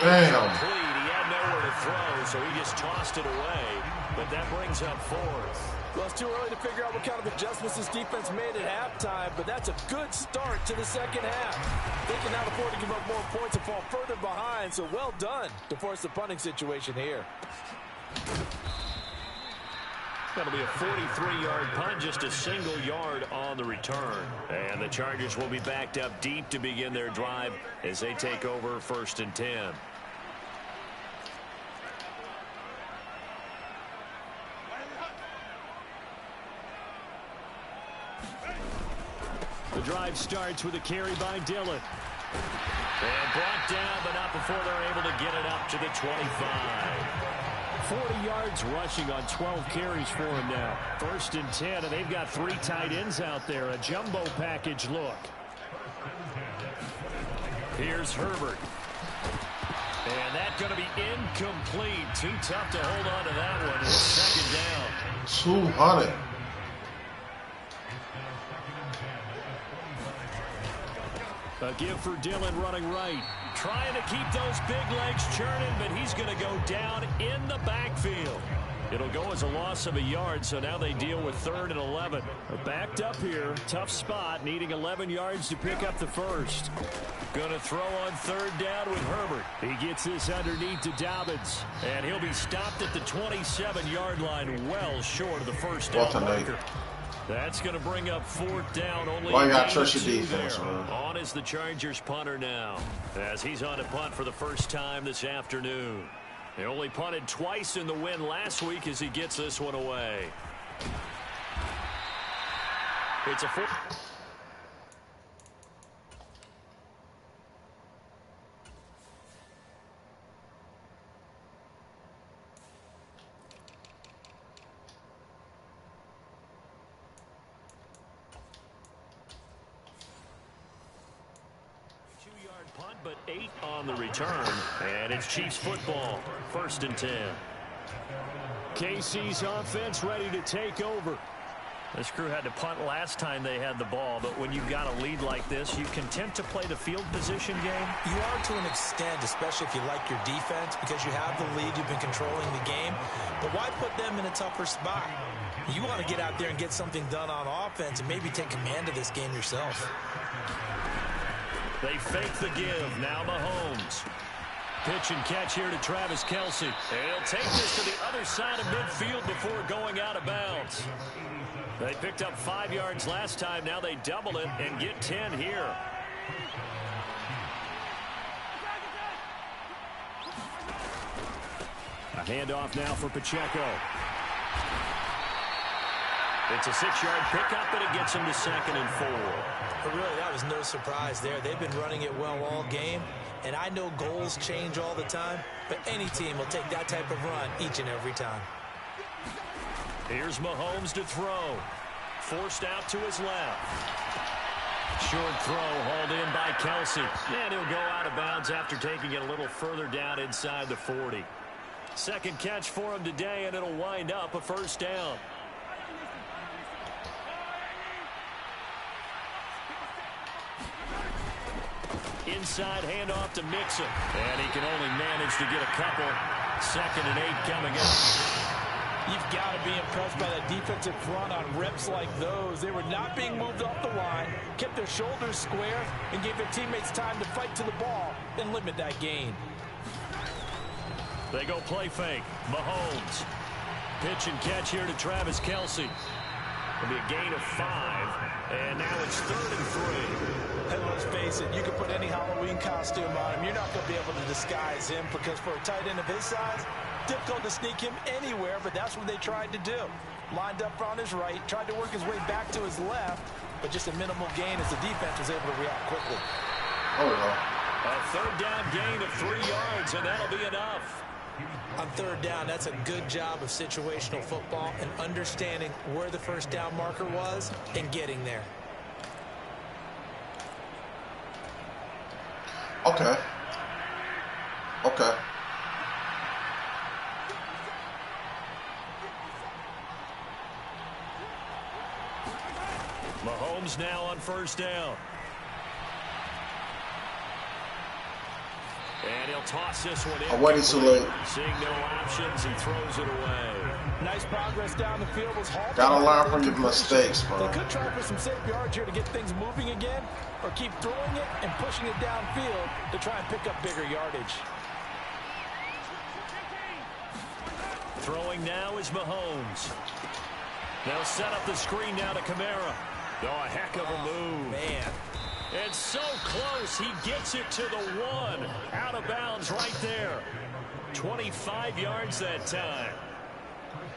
Damn. Complete. He had nowhere to throw, so he just tossed it away. But that brings up 4th. Well, it's too early to figure out what kind of adjustments this defense made at halftime, but that's a good start to the second half. They cannot afford to give up more points and fall further behind, so well done to force the punting situation here. That'll be a 43-yard punt, just a single yard on the return. And the Chargers will be backed up deep to begin their drive as they take over 1st and 10. The drive starts with a carry by Dillon. And brought down, but not before they're able to get it up to the 25. 40 yards rushing on 12 carries for him now. 1st and 10, and they've got 3 tight ends out there. A jumbo package look. Here's Herbert. And that's going to be incomplete. Too tough to hold on to that one. It's 2nd down. 200. A give for Dillon running right. Trying to keep those big legs churning, but he's going to go down in the backfield. It'll go as a loss of a yard, so now they deal with 3rd and 11. Backed up here. Tough spot, needing 11 yards to pick up the first. Going to throw on 3rd down with Herbert. He gets this underneath to Dobbins. And he'll be stopped at the 27-yard line, well short of the first down marker. That's going to bring up 4th down. Only why you got trust your defense, man? On is the Chargers punter now, as he's on a punt for the first time this afternoon. They only punted twice in the win last week as he gets this one away. It's a 4. Punt, but 8 on the return, and it's Chiefs football. 1st and 10. KC's offense ready to take over. This crew had to punt last time they had the ball, but when you've got a lead like this, you content to play the field position game? You are to an extent, especially if you like your defense, because you have the lead, you've been controlling the game. But why put them in a tougher spot? You want to get out there and get something done on offense and maybe take command of this game yourself. They fake the give. Now Mahomes. Pitch and catch here to Travis Kelce. And he'll take this to the other side of midfield before going out of bounds. They picked up 5 yards last time. Now they double it and get 10 here. A handoff now for Pacheco. It's a 6-yard pickup, but it gets him to 2nd and 4. But really, that was no surprise there. They've been running it well all game, and I know goals change all the time, but any team will take that type of run each and every time. Here's Mahomes to throw. Forced out to his left. Short throw hauled in by Kelce. And he'll go out of bounds after taking it a little further down inside the 40. 2nd catch for him today, and it'll wind up a 1st down. Inside handoff to Mixon. And he can only manage to get a couple. 2nd and 8 coming up. You've got to be impressed by that defensive front on reps like those. They were not being moved off the line, kept their shoulders square, and gave their teammates time to fight to the ball and limit that gain. They go play fake. Mahomes. Pitch and catch here to Travis Kelce. It'll be a gain of 5. And now it's 3rd and 3. And let's face it, you can put any Halloween costume on him. You're not going to be able to disguise him because for a tight end of his size, difficult to sneak him anywhere, but that's what they tried to do. Lined up on his right, tried to work his way back to his left, but just a minimal gain as the defense was able to react quickly. Oh, no. A 3rd down gain of 3 yards, and that'll be enough. On 3rd down, that's a good job of situational football and understanding where the 1st down marker was and getting there. Okay. Okay. Mahomes now on 1st down. And he'll toss this one in. I waited too late. Seeing no options, he throws it away. Nice progress down the field was halted. Gotta learn from your mistakes, They bro. could try for some safe yards here to get things moving again, or keep throwing it and pushing it downfield to try and pick up bigger yardage. Throwing now is Mahomes. They'll set up the screen now to Kamara. Oh, a heck of a move. Man. And so close, he gets it to the 1. Out of bounds right there. 25 yards that time.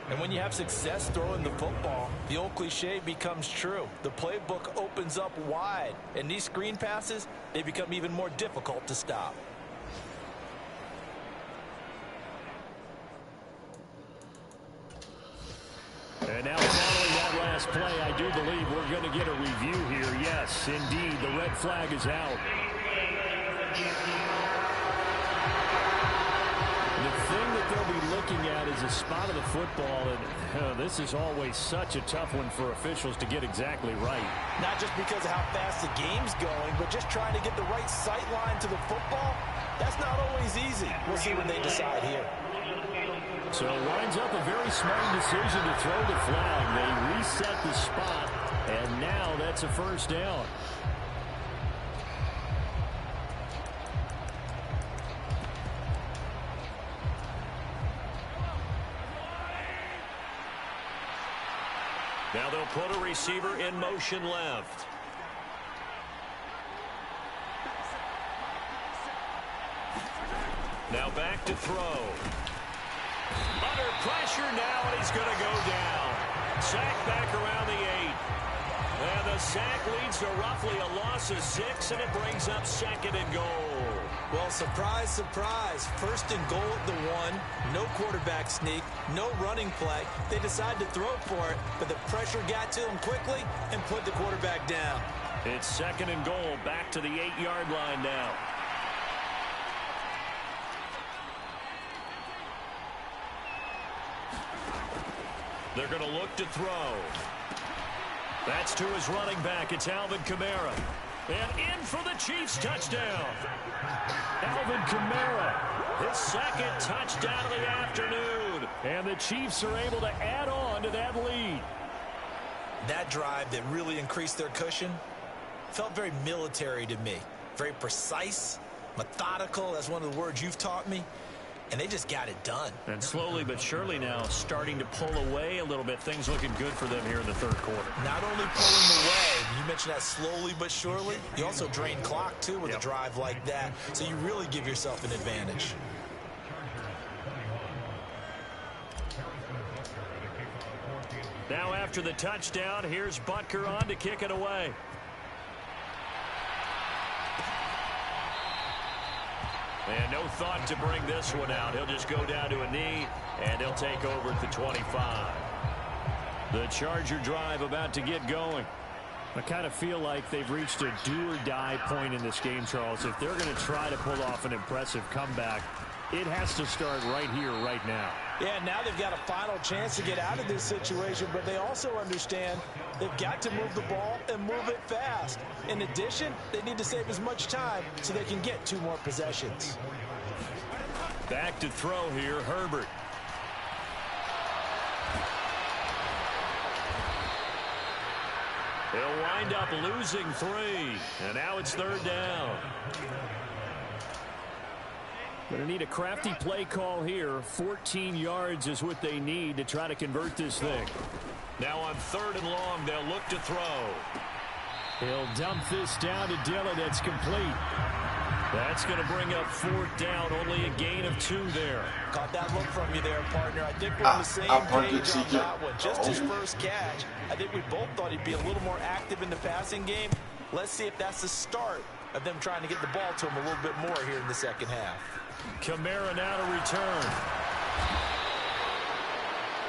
And when you have success throwing the football, the old cliche becomes true. The playbook opens up wide. And these screen passes, they become even more difficult to stop. And now following that last play, I do believe we're going to get a review here. Yes, indeed, the red flag is out. The thing that they'll be looking at is a spot of the football, and this is always such a tough one for officials to get exactly right. Not just because of how fast the game's going, but just trying to get the right sight line to the football. That's not always easy. We'll see what they decide here. So it winds up a very smart decision to throw the flag. They reset the spot, and now that's a first down. Now they'll put a receiver in motion left. Now back to throw. Under pressure now, and he's going to go down. Sack back around the 8. And the sack leads to roughly a loss of 6, and it brings up 2nd and goal. Well, surprise, surprise. 1st and goal at the 1. No quarterback sneak. No running play. They decide to throw for it, but the pressure got to him quickly and put the quarterback down. It's 2nd and goal, back to the 8-yard line now. They're going to look to throw. That's to his running back. It's Alvin Kamara. And in for the Chiefs touchdown. Alvin Kamara, His 2nd touchdown of the afternoon. and the Chiefs are able to add on to that lead. That drive that really increased their cushion felt very military to me. Very precise, methodical. That's one of the words you've taught me. And they just got it done. And slowly but surely now starting to pull away a little bit. Things looking good for them here in the 3rd quarter. Not only pulling away, you mentioned that slowly but surely. You also drain clock, too, with a drive like that. So you really give yourself an advantage. Now after the touchdown, here's Butker on to kick it away. And no thought to bring this one out. He'll just go down to a knee, and he'll take over at the 25. The Charger drive about to get going. I kind of feel like they've reached a do-or-die point in this game, Charles. If they're going to try to pull off an impressive comeback, it has to start right here, right now. Yeah, now they've got a final chance to get out of this situation, but they also understand they've got to move the ball and move it fast. In addition, they need to save as much time so they can get 2 more possessions. Back to throw here, Herbert. He'll wind up losing 3, and now it's 3rd down. Going to need a crafty play call here. 14 yards is what they need to try to convert this thing. Now on 3rd and long, they'll look to throw. He'll dump this down to Dillon. It's complete. That's going to bring up 4th down. Only a gain of 2 there. Caught that look from you there, partner. I think we're on the same page on that one. Just his first catch. I think we both thought he'd be a little more active in the passing game. Let's see if that's the start of them trying to get the ball to him a little bit more here in the 2nd half. Kamara now to return.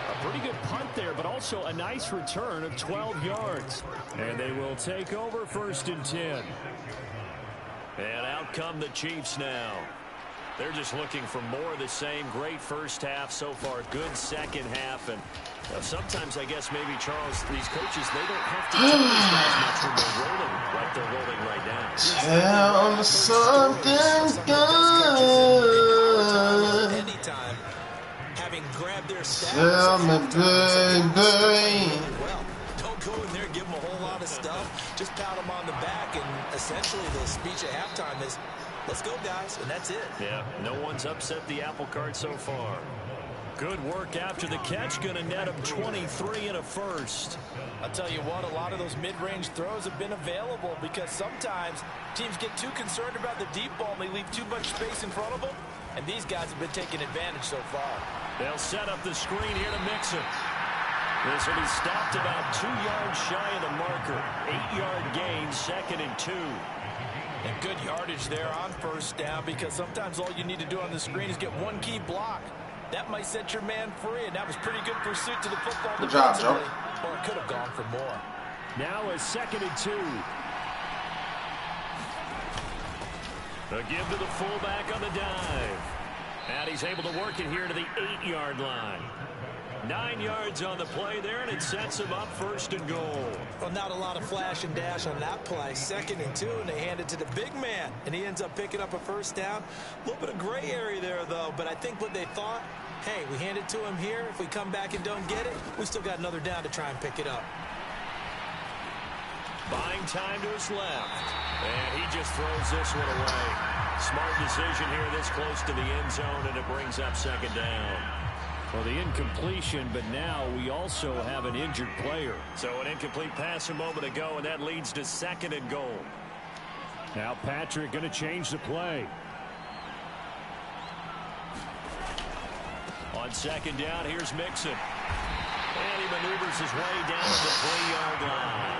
A pretty good punt there, but also a nice return of 12 yards. And they will take over 1st and 10. And out come the Chiefs now. They're just looking for more of the same. Great first half so far. Good second half. And sometimes, I guess, maybe, Charles, these coaches, they don't have to tell these guys much when they're rolling like they're rolling right now. Tell me something good. Anytime, having grabbed their stats. Tell me, baby. Well, don't go in there and give them a whole lot of stuff. Just pat them on the back, and essentially the speech at halftime is, let's go, guys, and that's it. Yeah, no one's upset the apple cart so far. Good work after the catch. Going to net him 23 and a first. I'll tell you what, a lot of those mid-range throws have been available because sometimes teams get too concerned about the deep ball and they leave too much space in front of them. And these guys have been taking advantage so far. They'll set up the screen here to mix it. This will be stopped about 2 yards shy of the marker. 8-yard gain, 2nd and 2. And good yardage there on first down because sometimes all you need to do on the screen is get one key block. That might set your man free, and that was pretty good pursuit to the football. Good job, Joe. Or it could have gone for more. Now a 2nd and 2. A give to the fullback on the dive. And he's able to work it here to the 8-yard line. 9 yards on the play there, and it sets him up 1st and goal. Well, not a lot of flash and dash on that play. 2nd and 2, and they hand it to the big man, and he ends up picking up a first down. A little bit of gray area there, though, but I think what they thought, hey, we hand it to him here. If we come back and don't get it, we still got another down to try and pick it up. Buying time to his left, and he just throws this one away. Smart decision here this close to the end zone, and it brings up 2nd down. Well, the incompletion, but now we also have an injured player. So an incomplete pass a moment ago, and that leads to 2nd and goal. Now Patrick going to change the play. On 2nd down, here's Mixon. And he maneuvers his way down to the 3-yard line.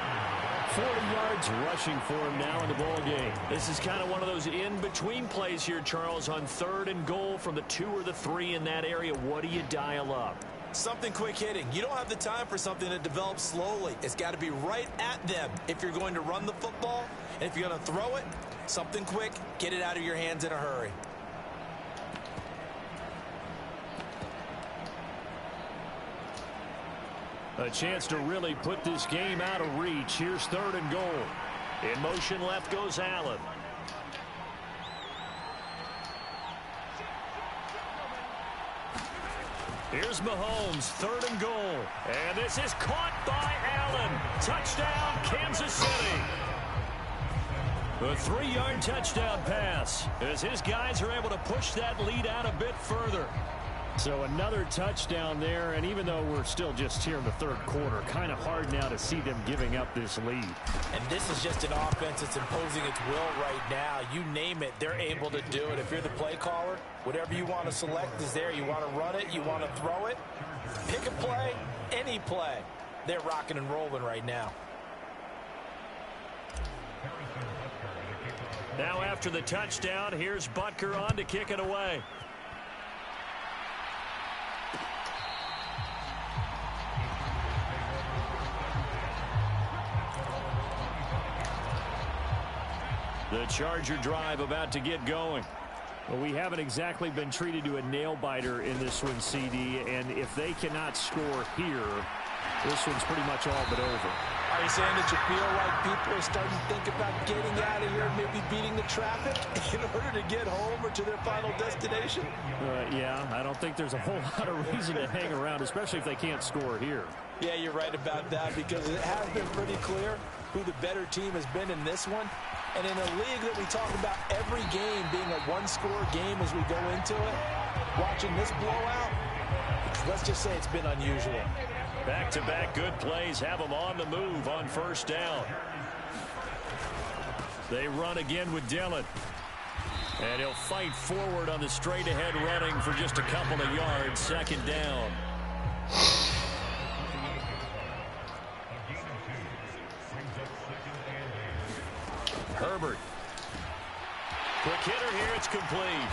40 yards rushing for him now in the ball game. This is kind of one of those in-between plays here, Charles, on 3rd and goal from the 2 or the 3 in that area. What do you dial up? Something quick hitting. You don't have the time for something that develops slowly. It's got to be right at them if you're going to run the football. And if you're going to throw it, something quick, get it out of your hands in a hurry. A chance to really put this game out of reach. Here's 3rd and goal. In motion left goes Allen. Here's Mahomes, 3rd and goal. And this is caught by Allen. Touchdown, Kansas City. A 3-yard touchdown pass as his guys are able to push that lead out a bit further. So another touchdown there, and even though we're still just here in the 3rd quarter, kind of hard now to see them giving up this lead. And this is just an offense that's imposing its will right now. You name it, they're able to do it. If you're the play caller, whatever you want to select is there. You want to run it, you want to throw it. Pick a play, any play. They're rocking and rolling right now. Now after the touchdown, here's Butker on to kick it away. The Charger drive about to get going. Well, we haven't exactly been treated to a nail-biter in this one, CD, and if they cannot score here, this one's pretty much all but over. Are you saying that you feel like people are starting to think about getting out of here, maybe beating the traffic in order to get home or to their final destination? Yeah, I don't think there's a whole lot of reason to hang around, especially if they can't score here. Yeah, you're right about that because it has been pretty clear who the better team has been in this one. And in a league that we talk about every game being a one-score game as we go into it, watching this blowout, let's just say it's been unusual. Back-to-back good plays have them on the move on 1st down. They run again with Dillon. And he'll fight forward on the straight-ahead running for just a couple of yards. 2nd down. Herbert. Quick hitter here, it's complete.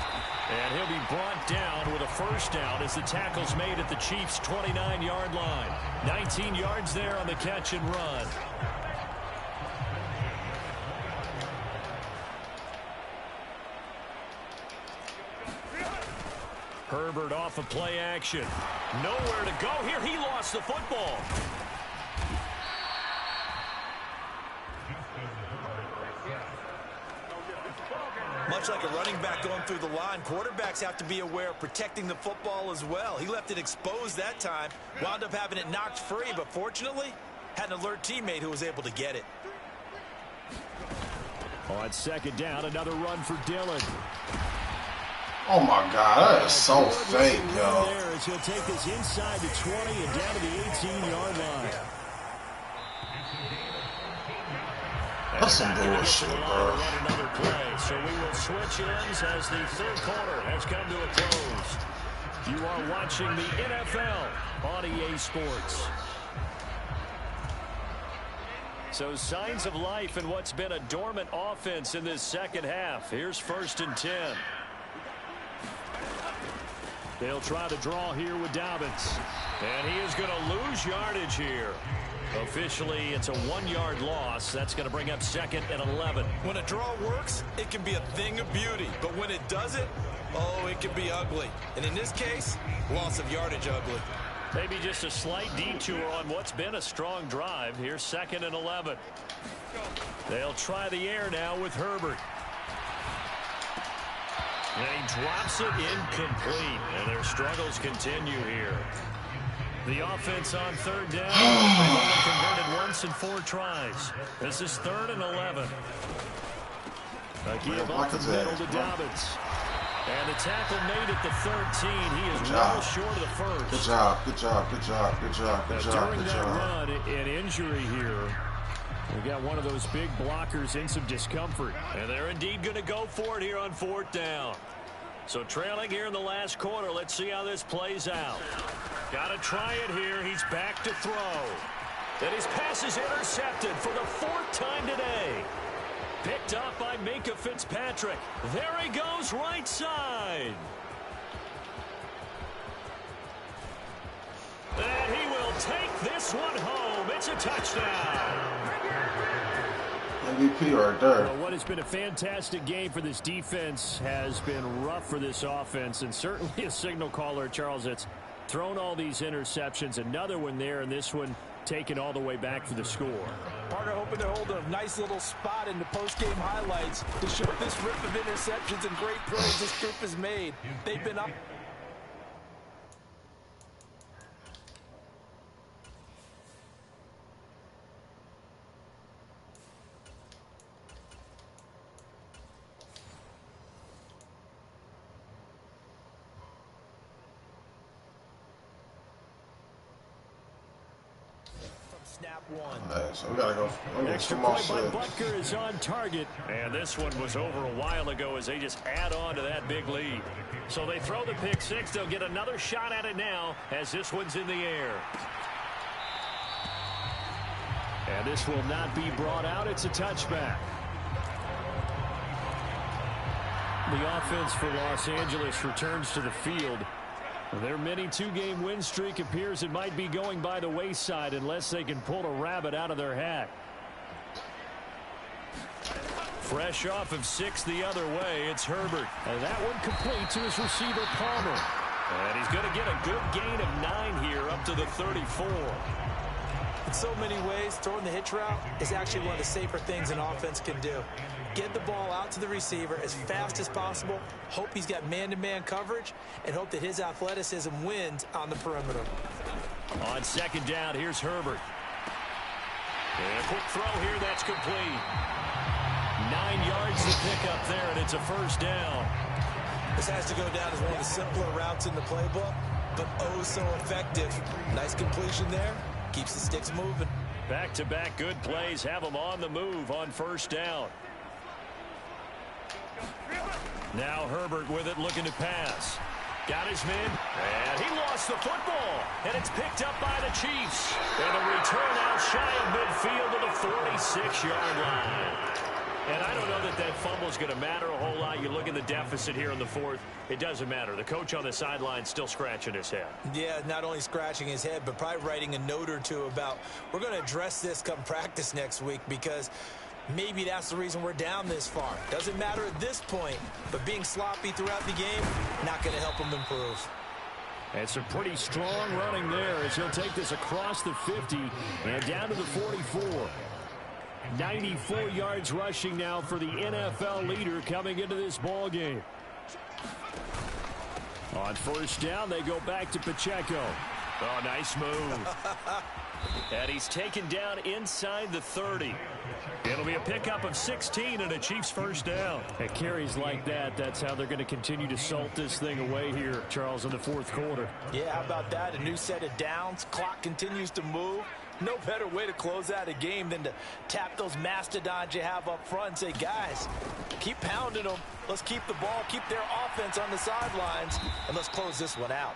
And he'll be brought down with a 1st down as the tackle's made at the Chiefs' 29-yard line. 19 yards there on the catch and run. Herbert off of play action. Nowhere to go here. He lost the football. Much like a running back going through the line, quarterbacks have to be aware of protecting the football as well. He left it exposed that time, wound up having it knocked free, but fortunately, had an alert teammate who was able to get it. On 2nd down, another run for Dillon. Oh my God, that is so fake, yo. There as he'll take this inside the 20 and down to the 18-yard line. That's some bullshit, bro. Another play, so we will switch ends as the third quarter has come to a close. You are watching the NFL on EA Sports. So signs of life in what's been a dormant offense in this second half. Here's 1st and 10. They'll try to draw here with Dobbins. And he is going to lose yardage here. Officially, it's a 1-yard loss. That's going to bring up 2nd and 11. When a draw works, it can be a thing of beauty. But when it doesn't, oh, it can be ugly. And in this case, loss of yardage ugly. Maybe just a slight detour on what's been a strong drive. Here's 2nd and 11. They'll try the air now with Herbert. And he drops it incomplete. And their struggles continue here. The offense on 3rd down. They've only converted once in 4 tries. This is 3rd and 11. A give off the middle to Dobbins. And the tackle made at the 13. He is well short of the first. Good job, good job, good job, good job, good job, During good that job. run, an injury here. We got one of those big blockers in some discomfort. And they're indeed going to go for it here on 4th down. So trailing here in the last quarter. Let's see how this plays out. Got to try it here. He's back to throw. And his pass is intercepted for the 4th time today. Picked up by Minkah Fitzpatrick. There he goes, right side. And he will take this one home. It's a touchdown. MVP right there. Well, what has been a fantastic game for this defense has been rough for this offense, and certainly a signal caller, Charles, that's thrown all these interceptions. Another one there, and this one taken all the way back for the score. Partner hoping to hold a nice little spot in the post-game highlights to show this rip of interceptions and great throws this group has made. They've been up. Snap one. Right, so we gotta go. Extra point by Butker is on target. And this one was over a while ago as they just add on to that big lead. So they throw the pick six. They'll get another shot at it now as this one's in the air. And this will not be brought out. It's a touchback. The offense for Los Angeles returns to the field. Their mini 2-game win streak appears it might be going by the wayside unless they can pull a rabbit out of their hat. Fresh off of 6 the other way, it's Herbert. And that one complete to his receiver, Palmer. And he's going to get a good gain of 9 here up to the 34. In so many ways, throwing the hitch route is actually one of the safer things an offense can do. Get the ball out to the receiver as fast as possible, hope he's got man-to-man coverage, and hope that his athleticism wins on the perimeter. On 2nd down, here's Herbert. And a quick throw here, that's complete. 9 yards to pick up there, and it's a 1st down. This has to go down as one of the simpler routes in the playbook, but oh so effective. Nice completion there. Keeps the sticks moving. Back-to-back good plays have them on the move on 1st down. Now Herbert with it, looking to pass. Got his men, and he lost the football. And it's picked up by the Chiefs. And a return out shy of midfield to the 46-yard line. And I don't know that that fumble is going to matter a whole lot. You look at the deficit here in the 4th. It doesn't matter. The coach on the sideline still scratching his head. Yeah, not only scratching his head, but probably writing a note or two about we're going to address this come practice next week because maybe that's the reason we're down this far. Doesn't matter at this point, but being sloppy throughout the game, not going to help him improve. And some pretty strong running there as he'll take this across the 50 and down to the 44. 94 yards rushing now for the NFL leader coming into this ball game. On 1st down, they go back to Pacheco. Oh, nice move. And he's taken down inside the 30. It'll be a pickup of 16 and a Chiefs first down. At carries like that, that's how they're going to continue to salt this thing away here, Charles, in the fourth quarter. Yeah, how about that? A new set of downs. Clock continues to move. No better way to close out a game than to tap those mastodons you have up front and say, guys, keep pounding them. Let's keep the ball, keep their offense on the sidelines, and let's close this one out.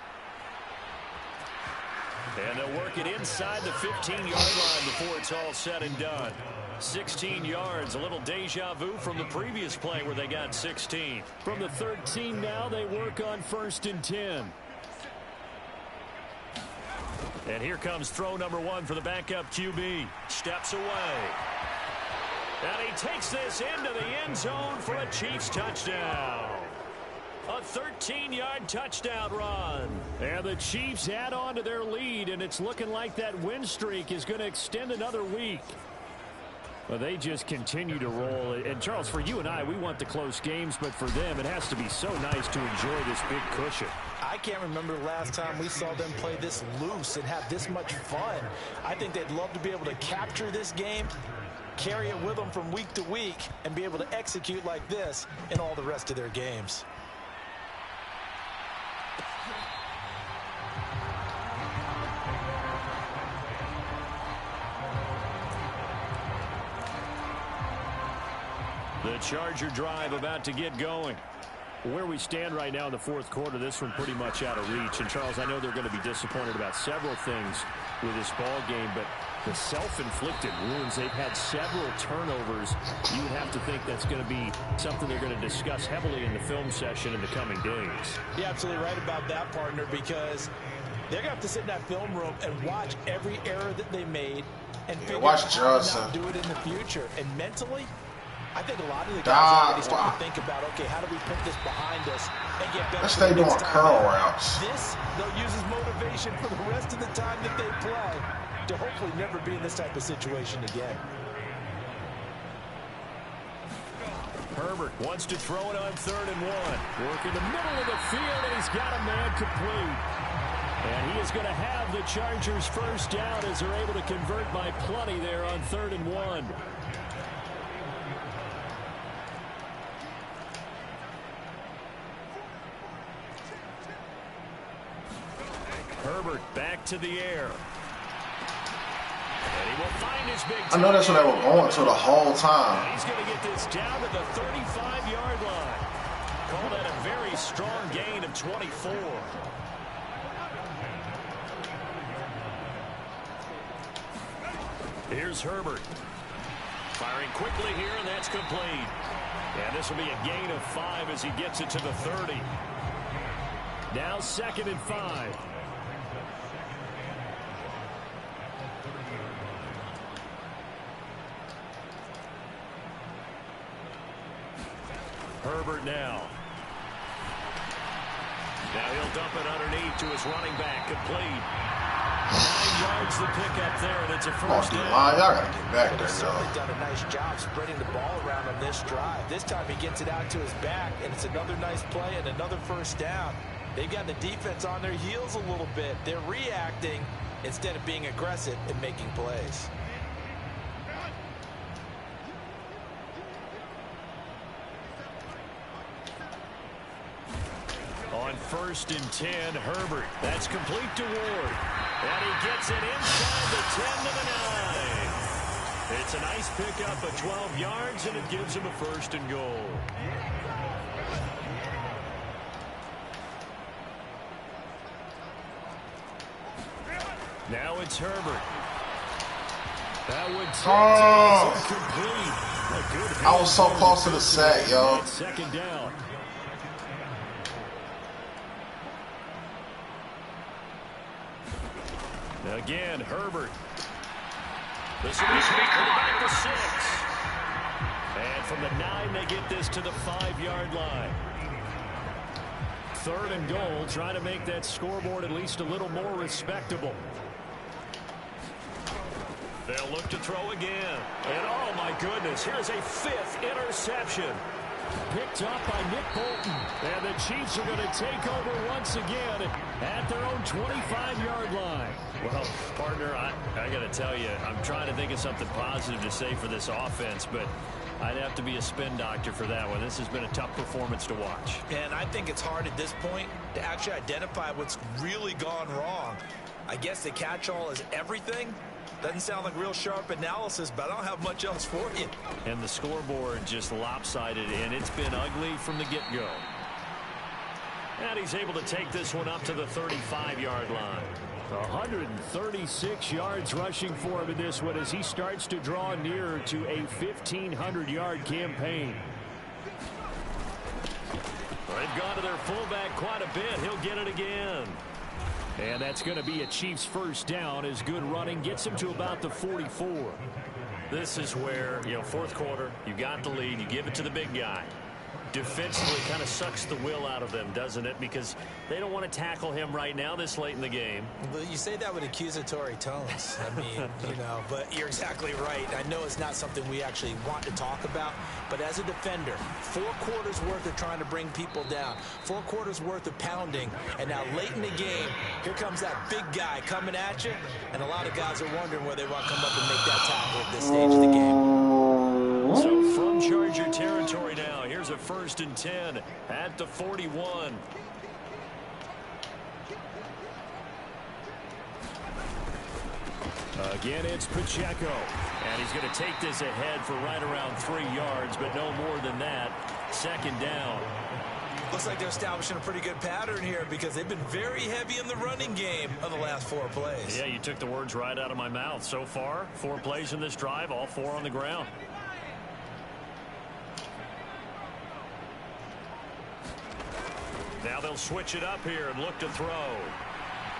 And they'll work it inside the 15-yard line before it's all said and done. 16 yards, a little deja vu from the previous play where they got 16. From the 13 now, they work on 1st and 10. And here comes throw number 1 for the backup QB. Steps away. And he takes this into the end zone for a Chiefs touchdown. A 13-yard touchdown run. And the Chiefs add on to their lead, and it's looking like that win streak is going to extend another week. Well, they just continue to roll. And, Charles, for you and I, we want the close games, but for them, it has to be so nice to enjoy this big cushion. I can't remember the last time we saw them play this loose and have this much fun. I think they'd love to be able to capture this game, carry it with them from week to week, and be able to execute like this in all the rest of their games. The Charger drive about to get going. Where we stand right now in the fourth quarter, this one pretty much out of reach. And, Charles, I know they're going to be disappointed about several things with this ball game, but the self-inflicted wounds, they've had several turnovers. You would have to think that's going to be something they're going to discuss heavily in the film session in the coming days. You're absolutely right about that, partner, because they're going to have to sit in that film room and watch every error that they made and figure out how to not do it in the future. And mentally, I think a lot of the guys are already starting to think about, okay, how do we put this behind us and get better? Let's stay doing curl routes. This, they'll use as motivation for the rest of the time that they play to hopefully never be in this type of situation again. Herbert wants to throw it on 3rd and 1. Work in the middle of the field, and he's got a man complete. And he is going to have the Chargers first down as they're able to convert by plenty there on 3rd and 1. Herbert back to the air. And he will find his big I know that's what they were going to the whole time. He's going to get this down to the 35-yard line. Call that a very strong gain of 24. Here's Herbert. Firing quickly here, and that's complete. And this will be a gain of 5 as he gets it to the 30. Now 2nd and 5. Herbert now. Now he'll dump it underneath to his running back, complete. 9 yards the pickup there, and it's a first down. Y'all got to get back there, He's y'all. certainly done a nice job spreading the ball around on this drive. This time he gets it out to his back, and it's another nice play and another first down. They've got the defense on their heels a little bit. They're reacting instead of being aggressive and making plays. On 1st and 10, Herbert. That's complete to Ward. And he gets it inside the 10 to the 9. It's a nice pickup of 12 yards, and it gives him a 1st and goal. Now it's Herbert. That would take complete. A good I was so close to the sack, yo. 2nd down. Again, Herbert. This will be back to 6. And from the 9, they get this to the 5-yard line. 3rd and goal, trying to make that scoreboard at least a little more respectable. They'll look to throw again. And oh my goodness, here's a 5th interception. Picked up by Nick Bolton. And the Chiefs are going to take over once again at their own 25-yard line. Well, partner, I got to tell you, I'm trying to think of something positive to say for this offense, but I'd have to be a spin doctor for that one. This has been a tough performance to watch. And I think it's hard at this point to actually identify what's really gone wrong. I guess the catch-all is everything. Doesn't sound like real sharp analysis, but I don't have much else for you. And the scoreboard just lopsided, and it's been ugly from the get-go. And he's able to take this one up to the 35-yard line. 136 yards rushing for him in this one as he starts to draw nearer to a 1,500-yard campaign. They've gone to their fullback quite a bit. He'll get it again. And that's going to be a Chiefs first down as good running gets him to about the 44. This is where, fourth quarter, you got the lead, you give it to the big guy. Defensively kind of sucks the will out of them, doesn't it? Because they don't want to tackle him right now this late in the game. Well, you say that with accusatory tones. I mean, but you're exactly right. I know it's not something we actually want to talk about, but as a defender, 4 quarters worth of trying to bring people down, 4 quarters worth of pounding, and now late in the game, here comes that big guy coming at you, and a lot of guys are wondering where they want to come up and make that tackle at this stage of the game. So from Charger territory now, here's a 1st and 10 at the 41. Again, it's Pacheco. And he's going to take this ahead for right around 3 yards, but no more than that. 2nd down. Looks like they're establishing a pretty good pattern here because they've been very heavy in the running game of the last 4 plays. Yeah, you took the words right out of my mouth. So far, 4 plays in this drive, all 4 on the ground. Now they'll switch it up here and look to throw.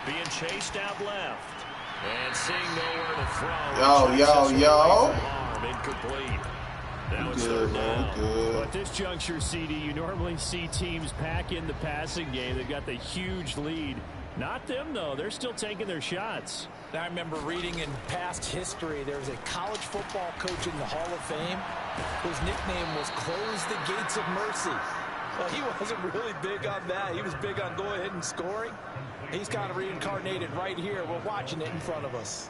Being chased out left. And seeing nowhere to throw. Yo. Incomplete. Now it's 3rd down. Well, at this juncture, CD, you normally see teams pack in the passing game. They've got the huge lead. Not them, though. They're still taking their shots. I remember reading in past history, there was a college football coach in the Hall of Fame whose nickname was Close the Gates of Mercy. Well, he wasn't really big on that. He was big on go ahead and scoring. He's kind of reincarnated right here. We're watching it in front of us.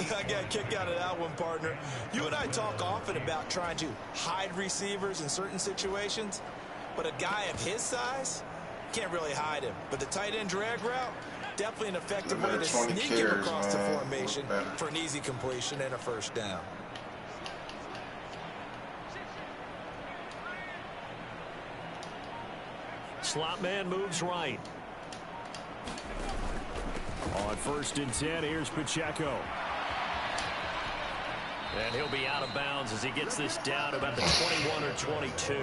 I got a kick out of that one, partner. You and I talk often about trying to hide receivers in certain situations, but a guy of his size can't really hide him. But the tight end drag route, definitely an effective way to sneak him across the formation for an easy completion and a 1st down. Slot man moves right. On 1st and 10, here's Pacheco. And he'll be out of bounds as he gets this down about the 21 or 22.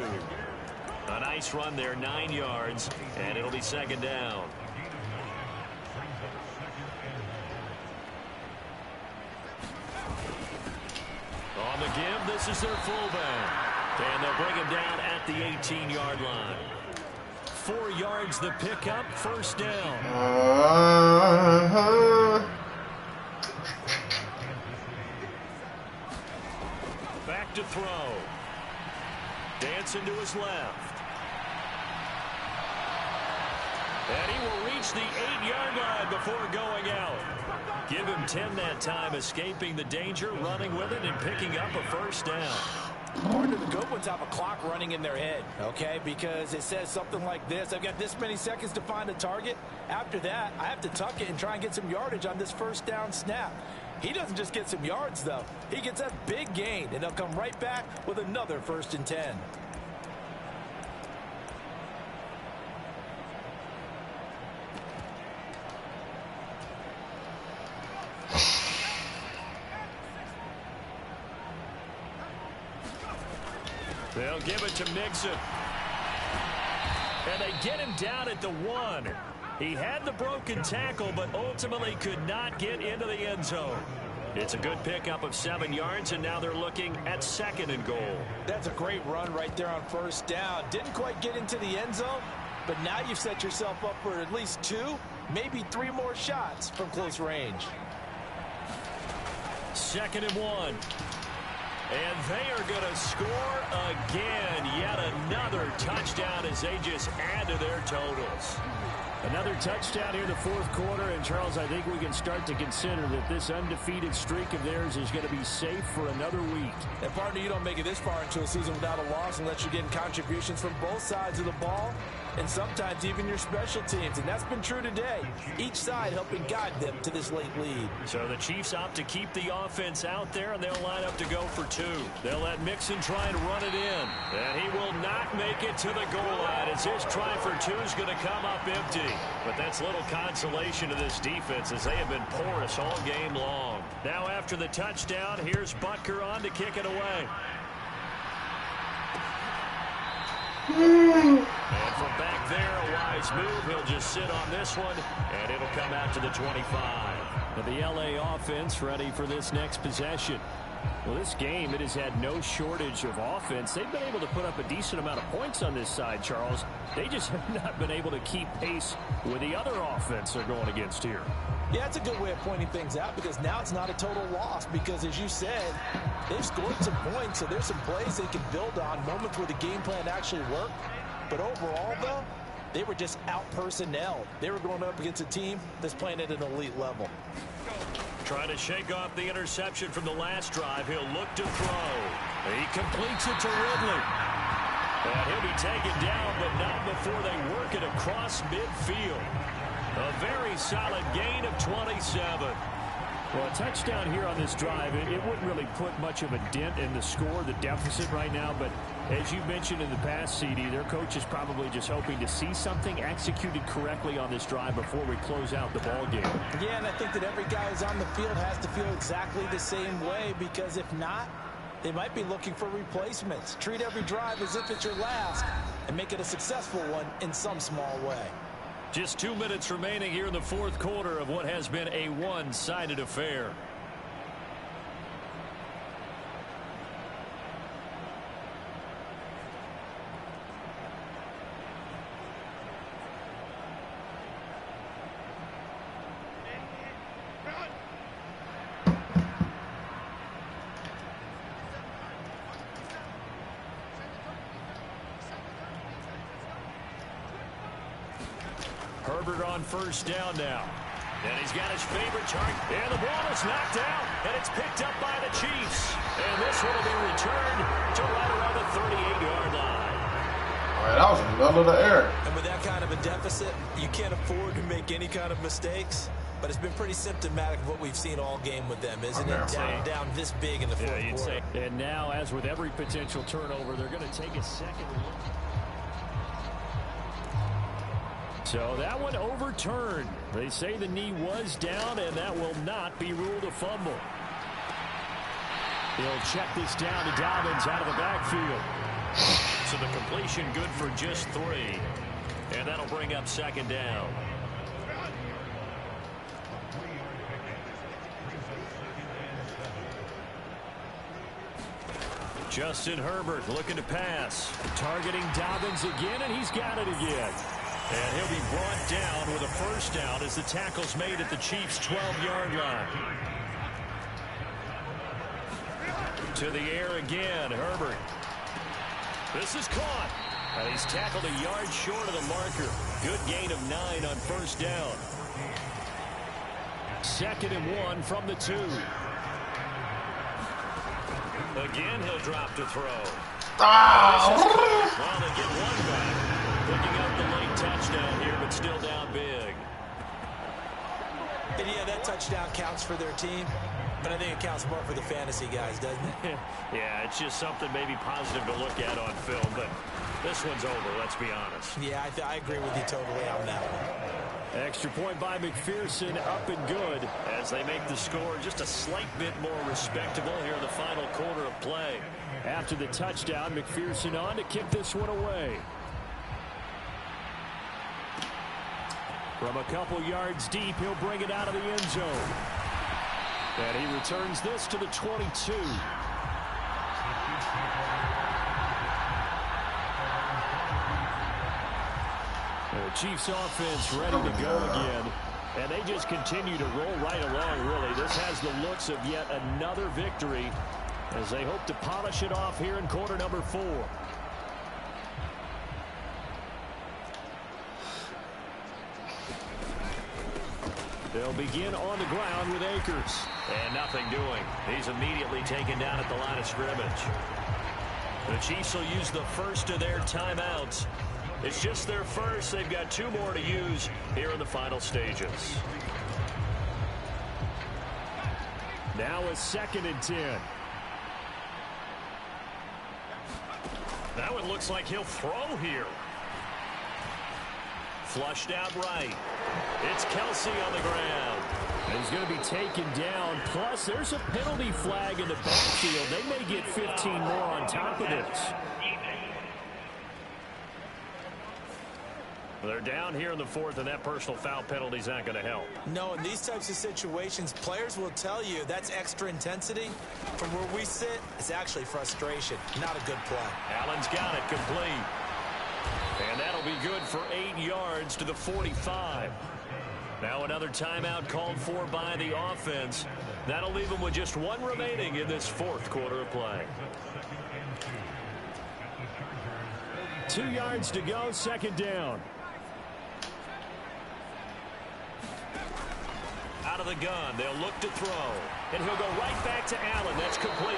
A nice run there, 9 yards, and it'll be 2nd down. On the give, this is their fullback. And they'll bring him down at the 18-yard line. 4 yards the pickup, 1st down. Back to throw. Dancing to his left. And he will reach the 8-yard line before going out. Give him 10 that time, escaping the danger, running with it, and picking up a 1st down. Part of the good ones have a clock running in their head, okay? Because it says something like this. I've got this many seconds to find a target. After that, I have to tuck it and try and get some yardage on this 1st down snap. He doesn't just get some yards, though. He gets a big gain, and they'll come right back with another 1st and 10. They'll give it to Mixon. And they get him down at the 1. He had the broken tackle, but ultimately could not get into the end zone. It's a good pickup of 7 yards, and now they're looking at 2nd and goal. That's a great run right there on 1st down. Didn't quite get into the end zone, but now you've set yourself up for at least 2, maybe 3 more shots from close range. 2nd and 1. And they are going to score again. Yet another touchdown as they just add to their totals. Another touchdown here in the fourth quarter. And, Charles, I think we can start to consider that this undefeated streak of theirs is going to be safe for another week. And, partner, you don't make it this far into a season without a loss unless you're getting contributions from both sides of the ball and sometimes even your special teams. And that's been true today. Each side helping guide them to this late lead. So the Chiefs opt to keep the offense out there, and they'll line up to go for two. They'll let Mixon try and run it in. And he will not make it to the goal line as his try for two is going to come up empty. But that's little consolation to this defense as they have been porous all game long. Now after the touchdown, here's Butker on to kick it away. And from back there, a wise move. He'll just sit on this one, and it'll come out to the 25. Now the LA offense ready for this next possession. Well, this game, it has had no shortage of offense. They've been able to put up a decent amount of points on this side, Charles. They just have not been able to keep pace with the other offense they're going against here. Yeah, it's a good way of pointing things out because now it's not a total loss because, as you said, they've scored some points, so there's some plays they can build on, moments where the game plan actually worked. But overall, though, they were just out-personnelled. They were going up against a team that's playing at an elite level. Trying to shake off the interception from the last drive. He'll look to throw. He completes it to Ridley. And he'll be taken down, but not before they work it across midfield. A very solid gain of 27. Well, a touchdown here on this drive, it wouldn't really put much of a dent in the score, the deficit right now. But as you mentioned in the past, CD, their coach is probably just hoping to see something executed correctly on this drive before we close out the ball game. Yeah, and I think that every guy who's on the field has to feel exactly the same way because if not, they might be looking for replacements. Treat every drive as if it's your last and make it a successful one in some small way. Just 2 minutes remaining here in the fourth quarter of what has been a one-sided affair. Herbert on first down now. And he's got his favorite target. And the ball is knocked out. And it's picked up by the Chiefs. And this one will be returned to right around the 38-yard line. All right, that was in the middle of the air. And with that kind of a deficit, you can't afford to make any kind of mistakes. But it's been pretty symptomatic of what we've seen all game with them, isn't it? Down this big in the fourth quarter. And now, as with every potential turnover, they're going to take a second look. So that one overturned. They say the knee was down, and that will not be ruled a fumble. He'll check this down to Dobbins out of the backfield. So the completion good for just 3. And that'll bring up second down. Justin Herbert looking to pass. Targeting Dobbins again, and he's got it again. And he'll be brought down with a first down as the tackle's made at the Chiefs' 12-yard line. To the air again, Herbert. This is caught. And he's tackled a yard short of the marker. Good gain of 9 on first down. 2nd and 1 from the 2. Again, he'll drop to throw. Ah! Well, they get one back. Picking up the late touchdown here, but still down big. And yeah, that touchdown counts for their team, but I think it counts more for the fantasy guys, doesn't it? Yeah, it's just something maybe positive to look at on film, but this one's over, let's be honest. Yeah, I agree with you totally on that one. Extra point by McPherson, up and good. As they make the score just a slight bit more respectable here in the final quarter of play. After the touchdown, McPherson on to kick this one away. From a couple yards deep, he'll bring it out of the end zone. And he returns this to the 22. The Chiefs offense ready to go again. And they just continue to roll right along, really. This has the looks of yet another victory as they hope to polish it off here in quarter number 4. They'll begin on the ground with Akers. And nothing doing. He's immediately taken down at the line of scrimmage. The Chiefs will use the first of their timeouts. It's just their first. They've got 2 more to use here in the final stages. Now a 2nd and 10. That one looks like he'll throw here. Flushed out right. It's Kelsey on the ground. He's going to be taken down. Plus, there's a penalty flag in the backfield. They may get 15 more on top of this. They're down here in the 4th, and that personal foul penalty is not going to help. No, in these types of situations, players will tell you that's extra intensity. From where we sit, it's actually frustration. Not a good play. Allen's got it complete. And that'll be good for 8 yards to the 45. Now another timeout called for by the offense. That'll leave them with just 1 remaining in this 4th quarter of play. 2 yards to go, 2nd down. Out of the gun, they'll look to throw. And he'll go right back to Allen. That's complete.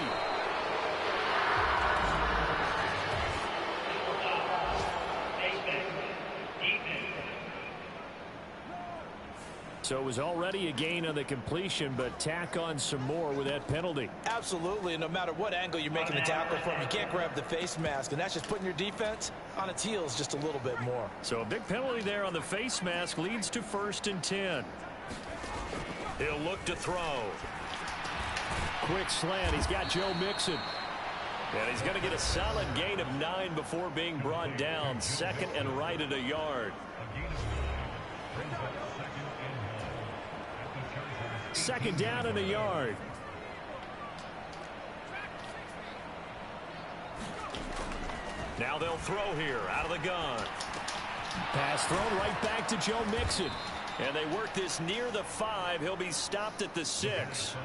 So it was already a gain on the completion, but tack on some more with that penalty. Absolutely. No matter what angle you're making the tackle from, you can't grab the face mask, and that's just putting your defense on its heels just a little bit more. So a big penalty there on the face mask leads to 1st and 10. He'll look to throw. Quick slant. He's got Joe Mixon. And he's going to get a solid gain of 9 before being brought down. 2nd and right at a yard. 2nd down and a yard. Now they'll throw here out of the gun. Pass thrown right back to Joe Mixon. And they work this near the 5. He'll be stopped at the 6.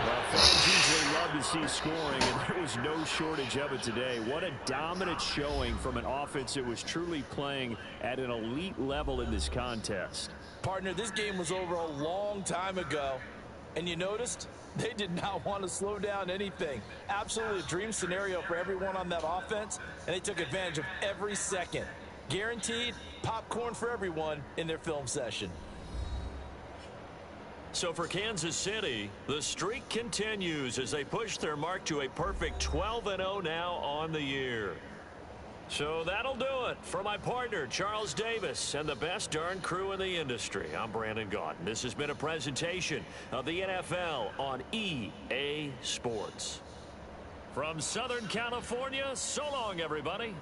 Well, fans usually love to see scoring, and there was no shortage of it today. What a dominant showing from an offense that was truly playing at an elite level in this contest. Partner, this game was over a long time ago, and you noticed they did not want to slow down anything. Absolutely a dream scenario for everyone on that offense, and they took advantage of every second. Guaranteed popcorn for everyone in their film session. So for Kansas City, the streak continues as they push their mark to a perfect 12-0 now on the year. So that'll do it for my partner, Charles Davis, and the best darn crew in the industry. I'm Brandon Gaudin. This has been a presentation of the NFL on EA Sports. From Southern California, so long, everybody.